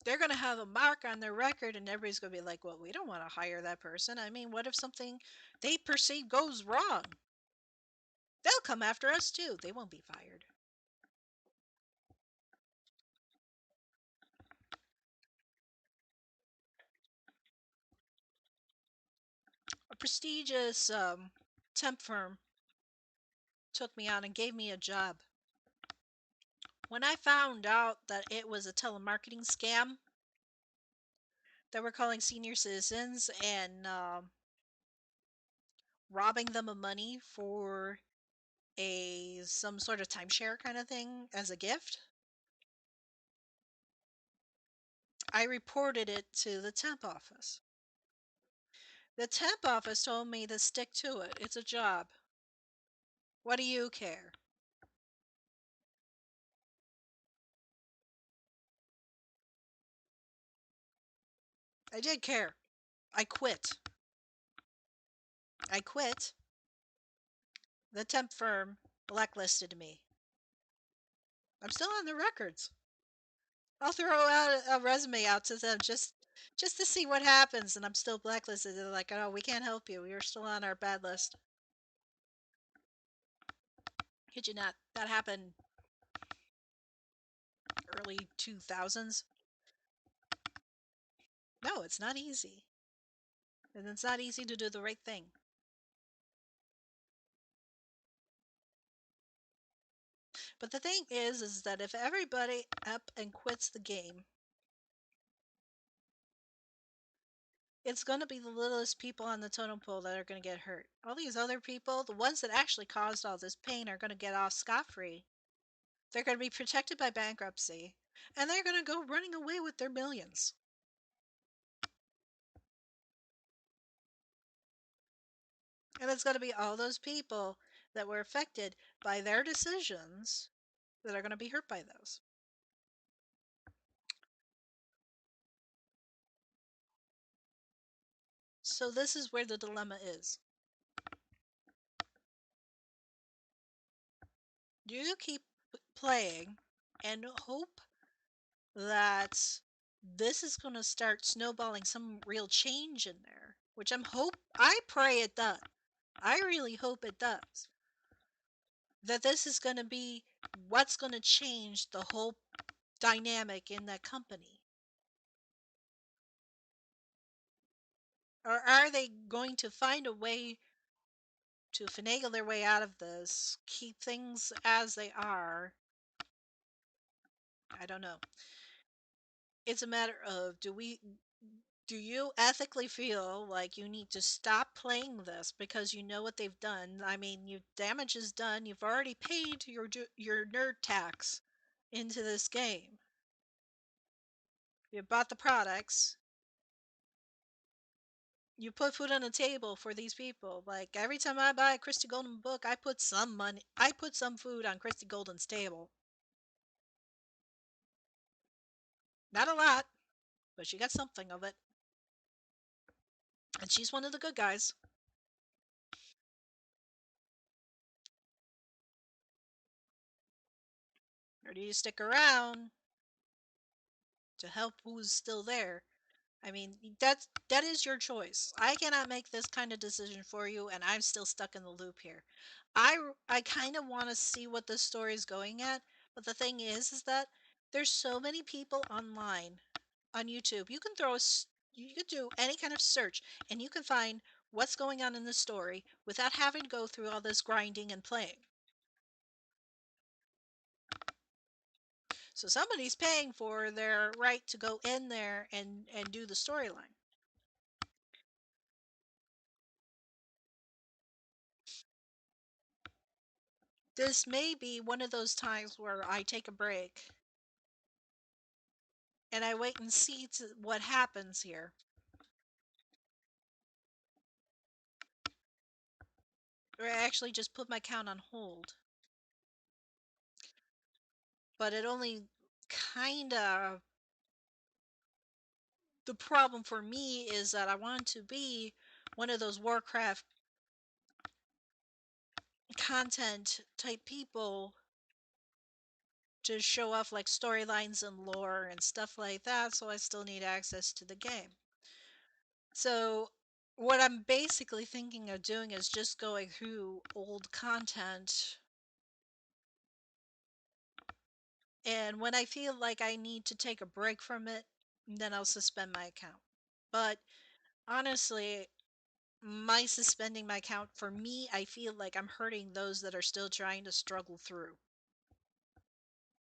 They're going to have a mark on their record, and everybody's going to be like, well, we don't want to hire that person. I mean, what if something they perceive goes wrong? They'll come after us too. They won't be fired. A prestigious temp firm took me on and gave me a job. When I found out that it was a telemarketing scam, that were calling senior citizens and robbing them of money for a some sort of timeshare kind of thing as a gift, I reported it to the temp office. The temp office told me to stick to it. It's a job. What do you care? I did care. I quit. I quit. The temp firm blacklisted me. I'm still on the records. I'll throw out a resume out to them just to see what happens, and I'm still blacklisted. They're like, "Oh, we can't help you. You're still on our bad list." Kid you not? That happened early 2000s. No, it's not easy, and it's not easy to do the right thing. But the thing is that if everybody up and quits the game, it's going to be the littlest people on the totem pole that are going to get hurt. All these other people, the ones that actually caused all this pain, are going to get off scot free. They're going to be protected by bankruptcy, and they're going to go running away with their millions. And it's going to be all those people that were affected by their decisions that are going to be hurt by those. So, this is where the dilemma is. Do you keep playing and hope that this is going to start snowballing some real change in there? Which I pray it does. I really hope it does. That this is going to be what's going to change the whole dynamic in that company. Or are they going to find a way to finagle their way out of this, keep things as they are? I don't know. It's a matter of do you ethically feel like you need to stop playing this because you know what they've done? I mean, damage is done. You've already paid your nerd tax into this game. You bought the products. You put food on the table for these people. Like every time I buy a Christy Golden book, I put some money, I put some food on Christy Golden's table. Not a lot, but she got something of it. And she's one of the good guys. Or do you stick around to help who's still there? I mean, that is your choice. I cannot make this kind of decision for you, and I'm still stuck in the loop here. I kind of want to see what the story is going at, but the thing is that there's so many people online on YouTube. You could do any kind of search, and you can find what's going on in the story without having to go through all this grinding and playing. So somebody's paying for their right to go in there and do the storyline. This may be one of those times where I take a break and I wait and see what happens here. Or I actually just put my count on hold. But it only kind of. The problem for me is that I want to be one of those Warcraft content type people to show off like storylines and lore and stuff like that, so I still need access to the game. So what I'm basically thinking of doing is just going through old content, and when I feel like I need to take a break from it, then I'll suspend my account. But honestly, my suspending my account, for me, I feel like I'm hurting those that are still trying to struggle through,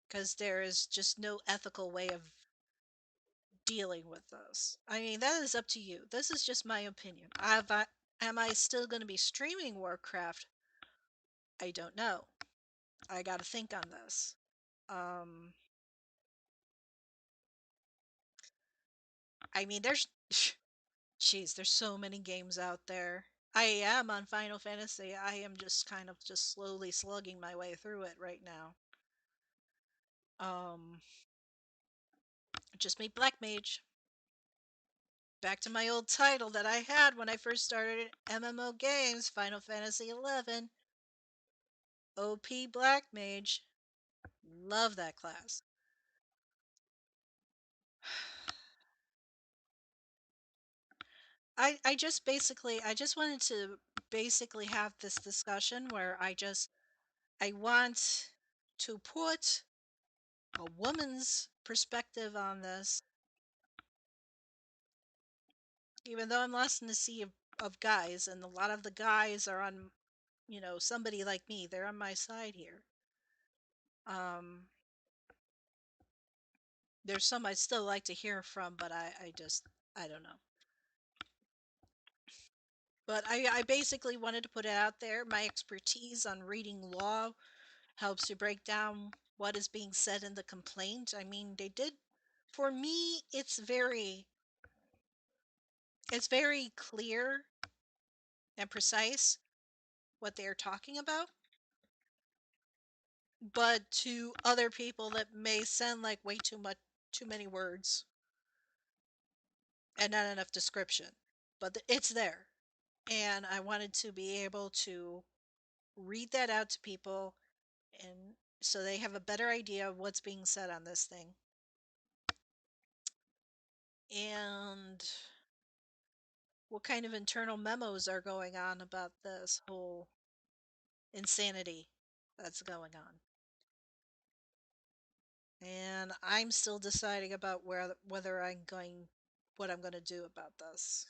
because there is just no ethical way of dealing with this. I mean, that is up to you. This is just my opinion. Am I still going to be streaming Warcraft? I don't know. I got to think on this. Um, I mean, there's, jeez, there's so many games out there. I am on Final Fantasy. I am just kind of just slowly slugging my way through it right now. Um, just made Black Mage. Back to my old title that I had when I first started MMO games, Final Fantasy 11. OP Black Mage. Love that class. I just basically I just wanted to basically have this discussion where I want to put a woman's perspective on this, even though I'm lost in the sea of guys, and a lot of the guys are on, somebody like me, they're on my side here. Um, there's some I'd still like to hear from, but I don't know. But I basically wanted to put it out there. My expertise on reading law helps to break down what is being said in the complaint. I mean, for me, it's very clear and precise what they are talking about. But to other people, that may sound like way too many words and not enough description. But it's there. And I wanted to be able to read that out to people, and so they have a better idea of what's being said on this thing. And what kind of internal memos are going on about this whole insanity that's going on. And I'm still deciding about whether what I'm going to do about this.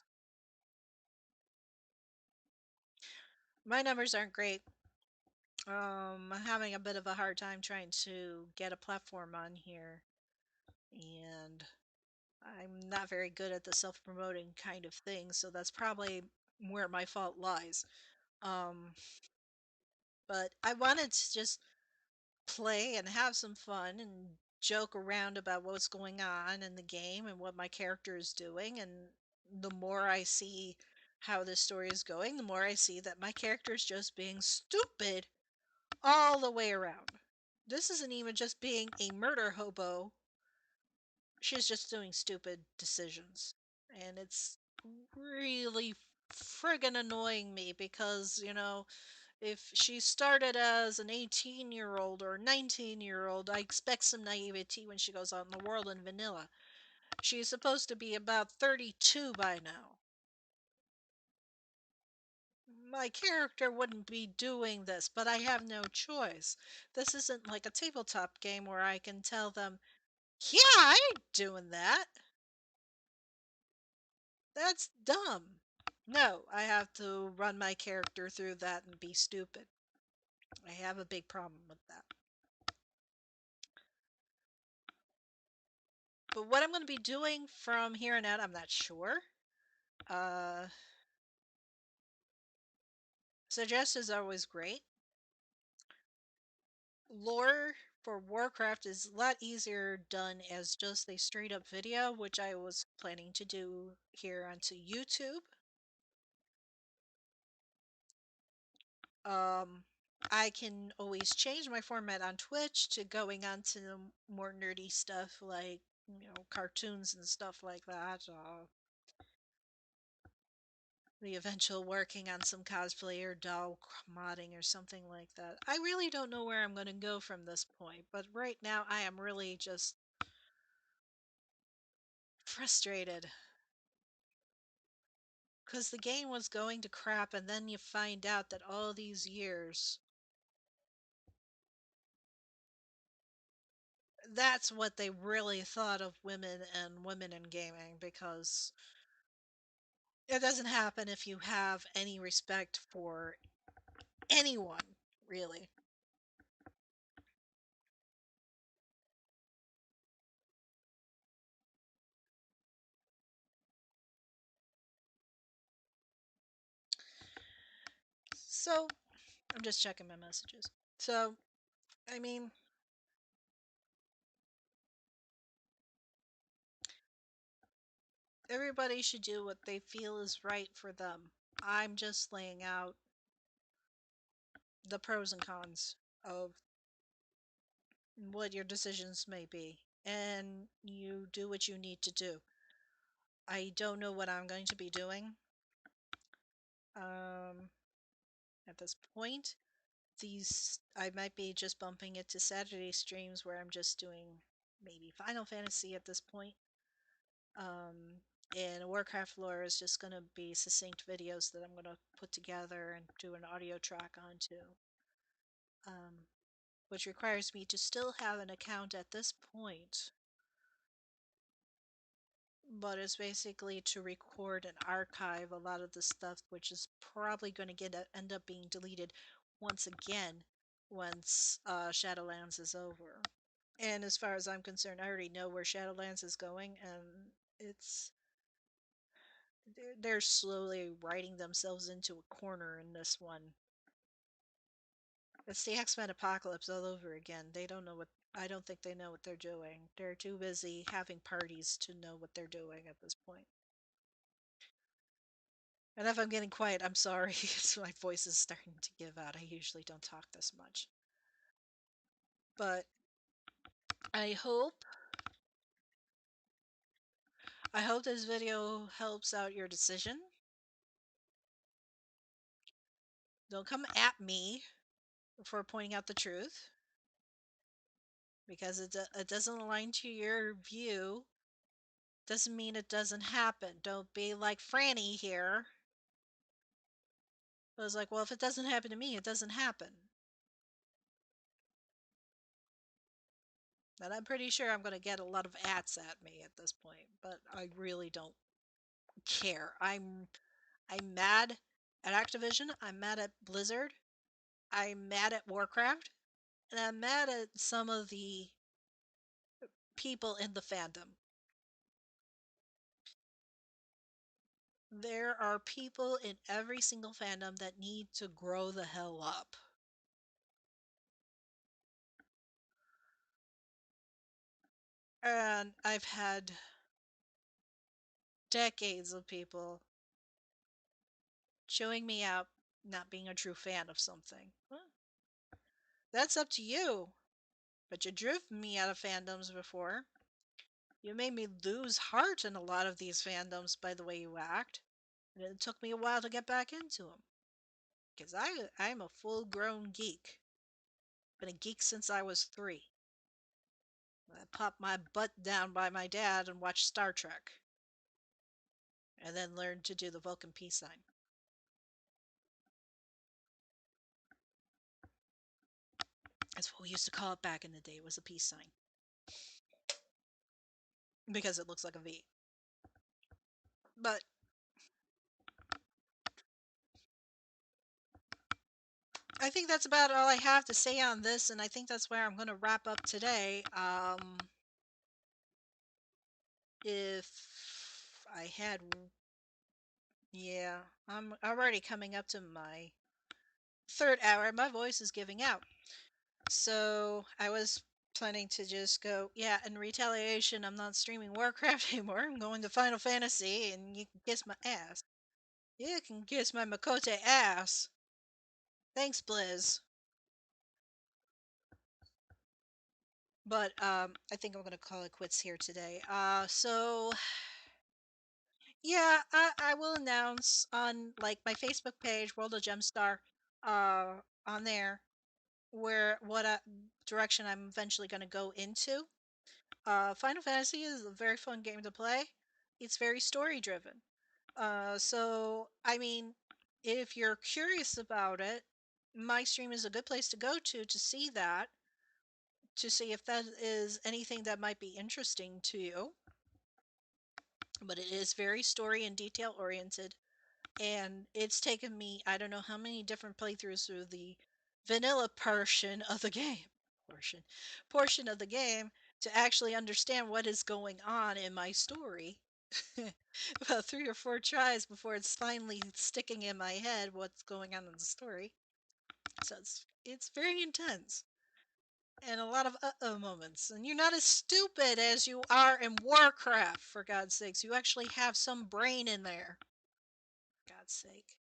My numbers aren't great. I'm having a bit of a hard time trying to get a platform on here, and I'm not very good at the self-promoting kind of thing, so that's probably where my fault lies. Um, but I wanted to just play and have some fun and joke around about what's going on in the game and what my character is doing. And the more I see how this story is going, the more I see that my character is just being stupid all the way around. This isn't even just being a murder hobo. She's just doing stupid decisions. And it's really friggin' annoying me because, if she started as an 18-year-old or 19-year-old, I expect some naivety when she goes out in the world in vanilla. She's supposed to be about 32 by now. My character wouldn't be doing this, but I have no choice. This isn't like a tabletop game where I can tell them, yeah, I ain't doing that. That's dumb. No, I have to run my character through that and be stupid. I have a big problem with that. But what I'm going to be doing from here on out, I'm not sure. Uh, suggestions are always great. Lore for Warcraft is a lot easier done as just a straight up video, which I was planning to do here onto YouTube. Um, I can always change my format on Twitch to going on to more nerdy stuff like, cartoons and stuff like that. the eventual working on some cosplay or doll modding or something like that. I really don't know where I'm going to go from this point, but right now I am really just frustrated because the game was going to crap, and then you find out that all these years, that's what they really thought of women and women in gaming, because it doesn't happen if you have any respect for anyone, really. So, I'm just checking my messages. So, I mean, everybody should do what they feel is right for them. I'm just laying out the pros and cons of what your decisions may be, and you do what you need to do. I don't know what I'm going to be doing um, at this point. These I might be just bumping it to Saturday streams where I'm just doing maybe Final Fantasy at this point. Um, and Warcraft lore is just going to be succinct videos that I'm going to put together and do an audio track onto, um, which requires me to still have an account at this point, but it's basically to record and archive a lot of the stuff, which is probably going to end up being deleted once again once Shadowlands is over. And as far as I'm concerned, I already know where Shadowlands is going, and it's they're slowly writing themselves into a corner in this one. It's the X-Men apocalypse all over again. They don't know what I don't think they know what they're doing. They're too busy having parties to know what they're doing at this point. And if I'm getting quiet, I'm sorry. My voice is starting to give out. I usually don't talk this much. But I hope I hope this video helps out your decision. Don't come at me for pointing out the truth, because it doesn't align to your view. Doesn't mean it doesn't happen. Don't be like Franny here. I was like, well, if it doesn't happen to me, it doesn't happen. And I'm pretty sure I'm going to get a lot of ats at me at this point, but I really don't care. I'm mad at Activision. I'm mad at Blizzard. I'm mad at Warcraft, and I'm mad at some of the people in the fandom. There are people in every single fandom that need to grow the hell up. And I've had decades of people showing me out not being a true fan of something. Well, that's up to you. But you drove me out of fandoms before. You made me lose heart in a lot of these fandoms by the way you act. And it took me a while to get back into them. Because I'm a full grown geek. Been a geek since I was 3. I popped my butt down by my dad and watched Star Trek. And then learned to do the Vulcan peace sign. That's what we used to call it back in the day. It was a peace sign. Because it looks like a V. But I think that's about all I have to say on this, and I think that's where I'm going to wrap up today. If I had, yeah, I'm already coming up to my 3rd hour. My voice is giving out. So I was planning to just go, yeah, in retaliation, I'm not streaming Warcraft anymore. I'm going to Final Fantasy, and you can kiss my ass. You can kiss my Makote ass. Thanks, Blizz. But I think I'm gonna call it quits here today. So I will announce on like my Facebook page, World of Gemstar, on there where what direction I'm eventually going to go into. Final Fantasy is a very fun game to play. It's very story driven. So I mean, if you're curious about it, my stream is a good place to go to see that, to see if that is anything that might be interesting to you. But it is very story and detail oriented, and it's taken me I don't know how many different playthroughs through the vanilla portion of the game portion portion of the game to actually understand what is going on in my story. About 3 or 4 tries before it's finally sticking in my head what's going on in the story. So it's very intense and a lot of uh-oh moments. And you're not as stupid as you are in Warcraft, for God's sakes. You actually have some brain in there. For God's sake.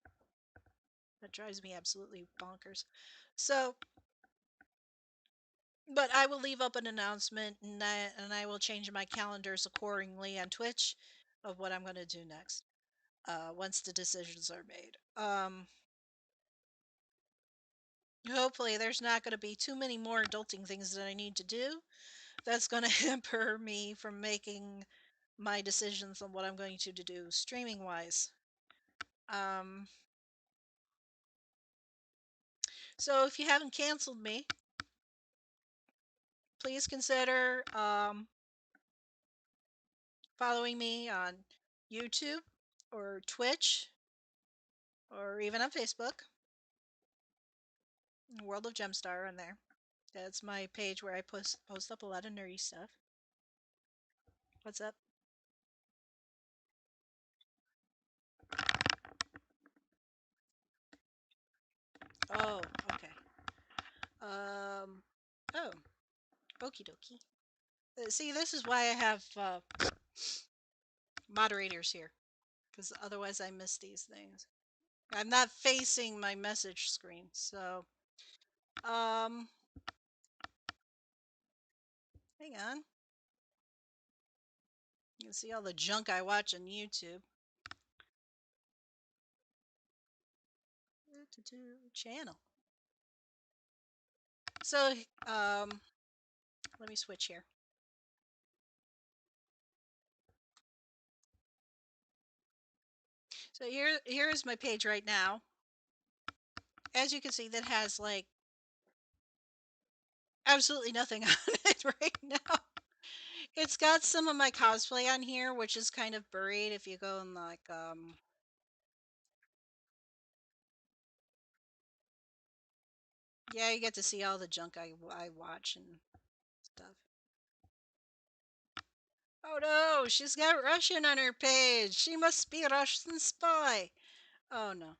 That drives me absolutely bonkers. So, but I will leave up an announcement, and I will change my calendars accordingly on Twitch of what I'm going to do next. Once the decisions are made. Hopefully, there's not going to be too many more adulting things that I need to do. That's going to hamper me from making my decisions on what I'm going to do streaming wise. Um, so if you haven't canceled me, please consider following me on YouTube or Twitch or even on Facebook. World of Gemstar on there. That's my page where I post up a lot of nerdy stuff. What's up? Oh, okay. Um, oh, okie dokie. See, this is why I have moderators here, because otherwise I miss these things. I'm not facing my message screen, so um, hang on. You can see all the junk I watch on YouTube. Channel. So let me switch here. So here is my page right now. As you can see, that has like absolutely nothing on it right now. It's got some of my cosplay on here, which is kind of buried if you go in like yeah, you get to see all the junk I watch and stuff. Oh no, she's got Russian on her page. She must be a Russian spy. Oh no.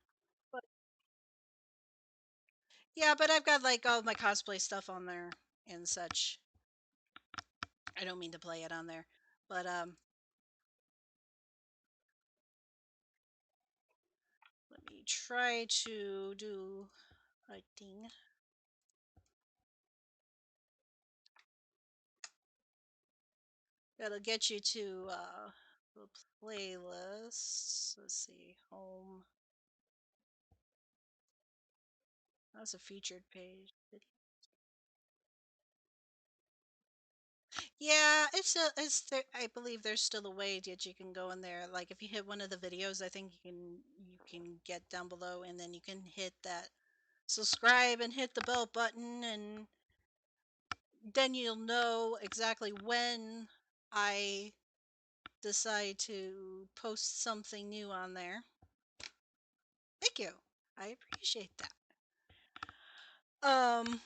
But yeah, but I've got like all my cosplay stuff on there and such. I don't mean to play it on there, but let me try to do a thing. That'll get you to the playlist. Let's see, home. That's a featured page. Yeah, it's there. I believe there's still a way that you can go in there. Like if you hit one of the videos, I think you can get down below, and then you can hit that subscribe and hit the bell button, and then you'll know exactly when I decide to post something new on there. Thank you. I appreciate that. Um,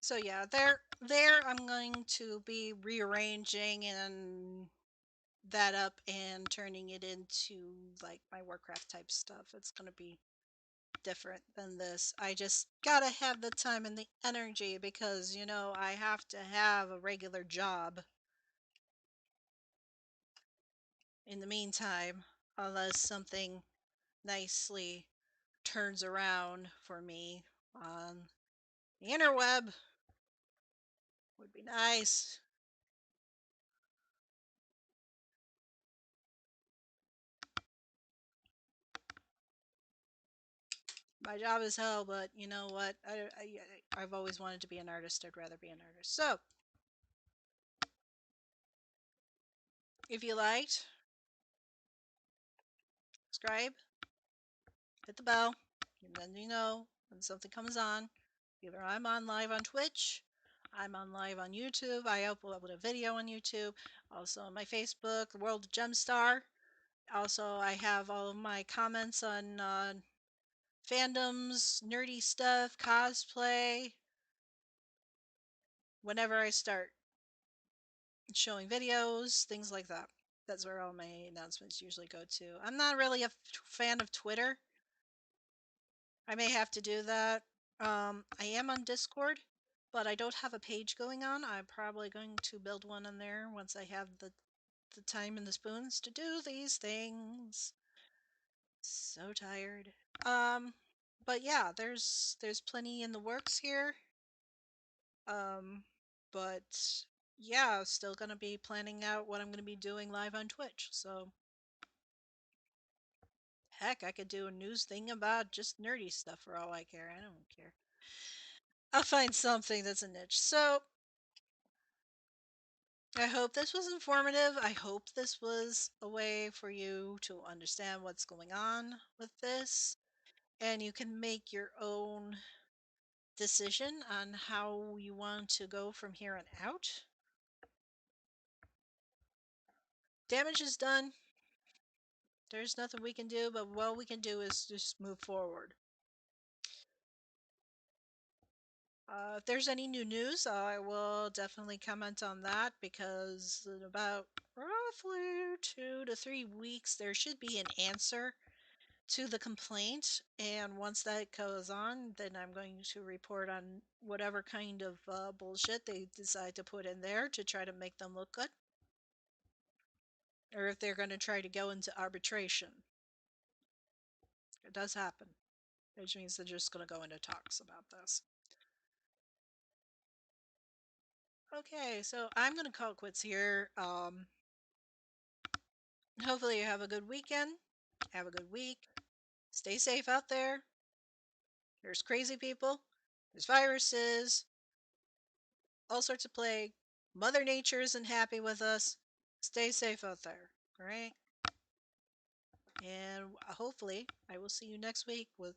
so yeah, there I'm going to be rearranging and that up and turning it into like my Warcraft type stuff. It's going to be different than this. I just gotta have the time and the energy because, I have to have a regular job in the meantime, unless something nicely turns around for me on the interweb, Would be nice. My job is hell, but you know what? I've always wanted to be an artist. I'd rather be an artist. So, if you liked, subscribe, hit the bell, and then you know when something comes on. Either I'm on live on Twitch, I'm on live on YouTube. I upload a video on YouTube. Also on my Facebook, The World of Gemstar. Also, I have all of my comments on fandoms, nerdy stuff, cosplay. Whenever I start showing videos, things like that. That's where all my announcements usually go to. I'm not really a fan of Twitter. I may have to do that. I am on Discord, but I don't have a page going on. I'm probably going to build one on there once I have the time and the spoons to do these things. So tired. Um, but yeah, there's plenty in the works here. Um, but yeah, still gonna be planning out what I'm gonna be doing live on Twitch. So heck, I could do a news thing about just nerdy stuff for all I care. I don't care. I'll find something that's a niche. So I hope this was informative. I hope this was a way for you to understand what's going on with this. And you can make your own decision on how you want to go from here on out. Damage is done. There's nothing we can do, but what we can do is just move forward. If there's any new news, I will definitely comment on that because in about roughly 2 to 3 weeks, there should be an answer to the complaint. And once that goes on, then I'm going to report on whatever kind of bullshit they decide to put in there to try to make them look good. Or if they're going to try to go into arbitration. It does happen, which means they're just going to go into talks about this. Okay, so I'm going to call it quits here. Hopefully you have a good weekend. Have a good week. Stay safe out there. There's crazy people. There's viruses. All sorts of plague. Mother Nature isn't happy with us. Stay safe out there. All right? And hopefully I will see you next week with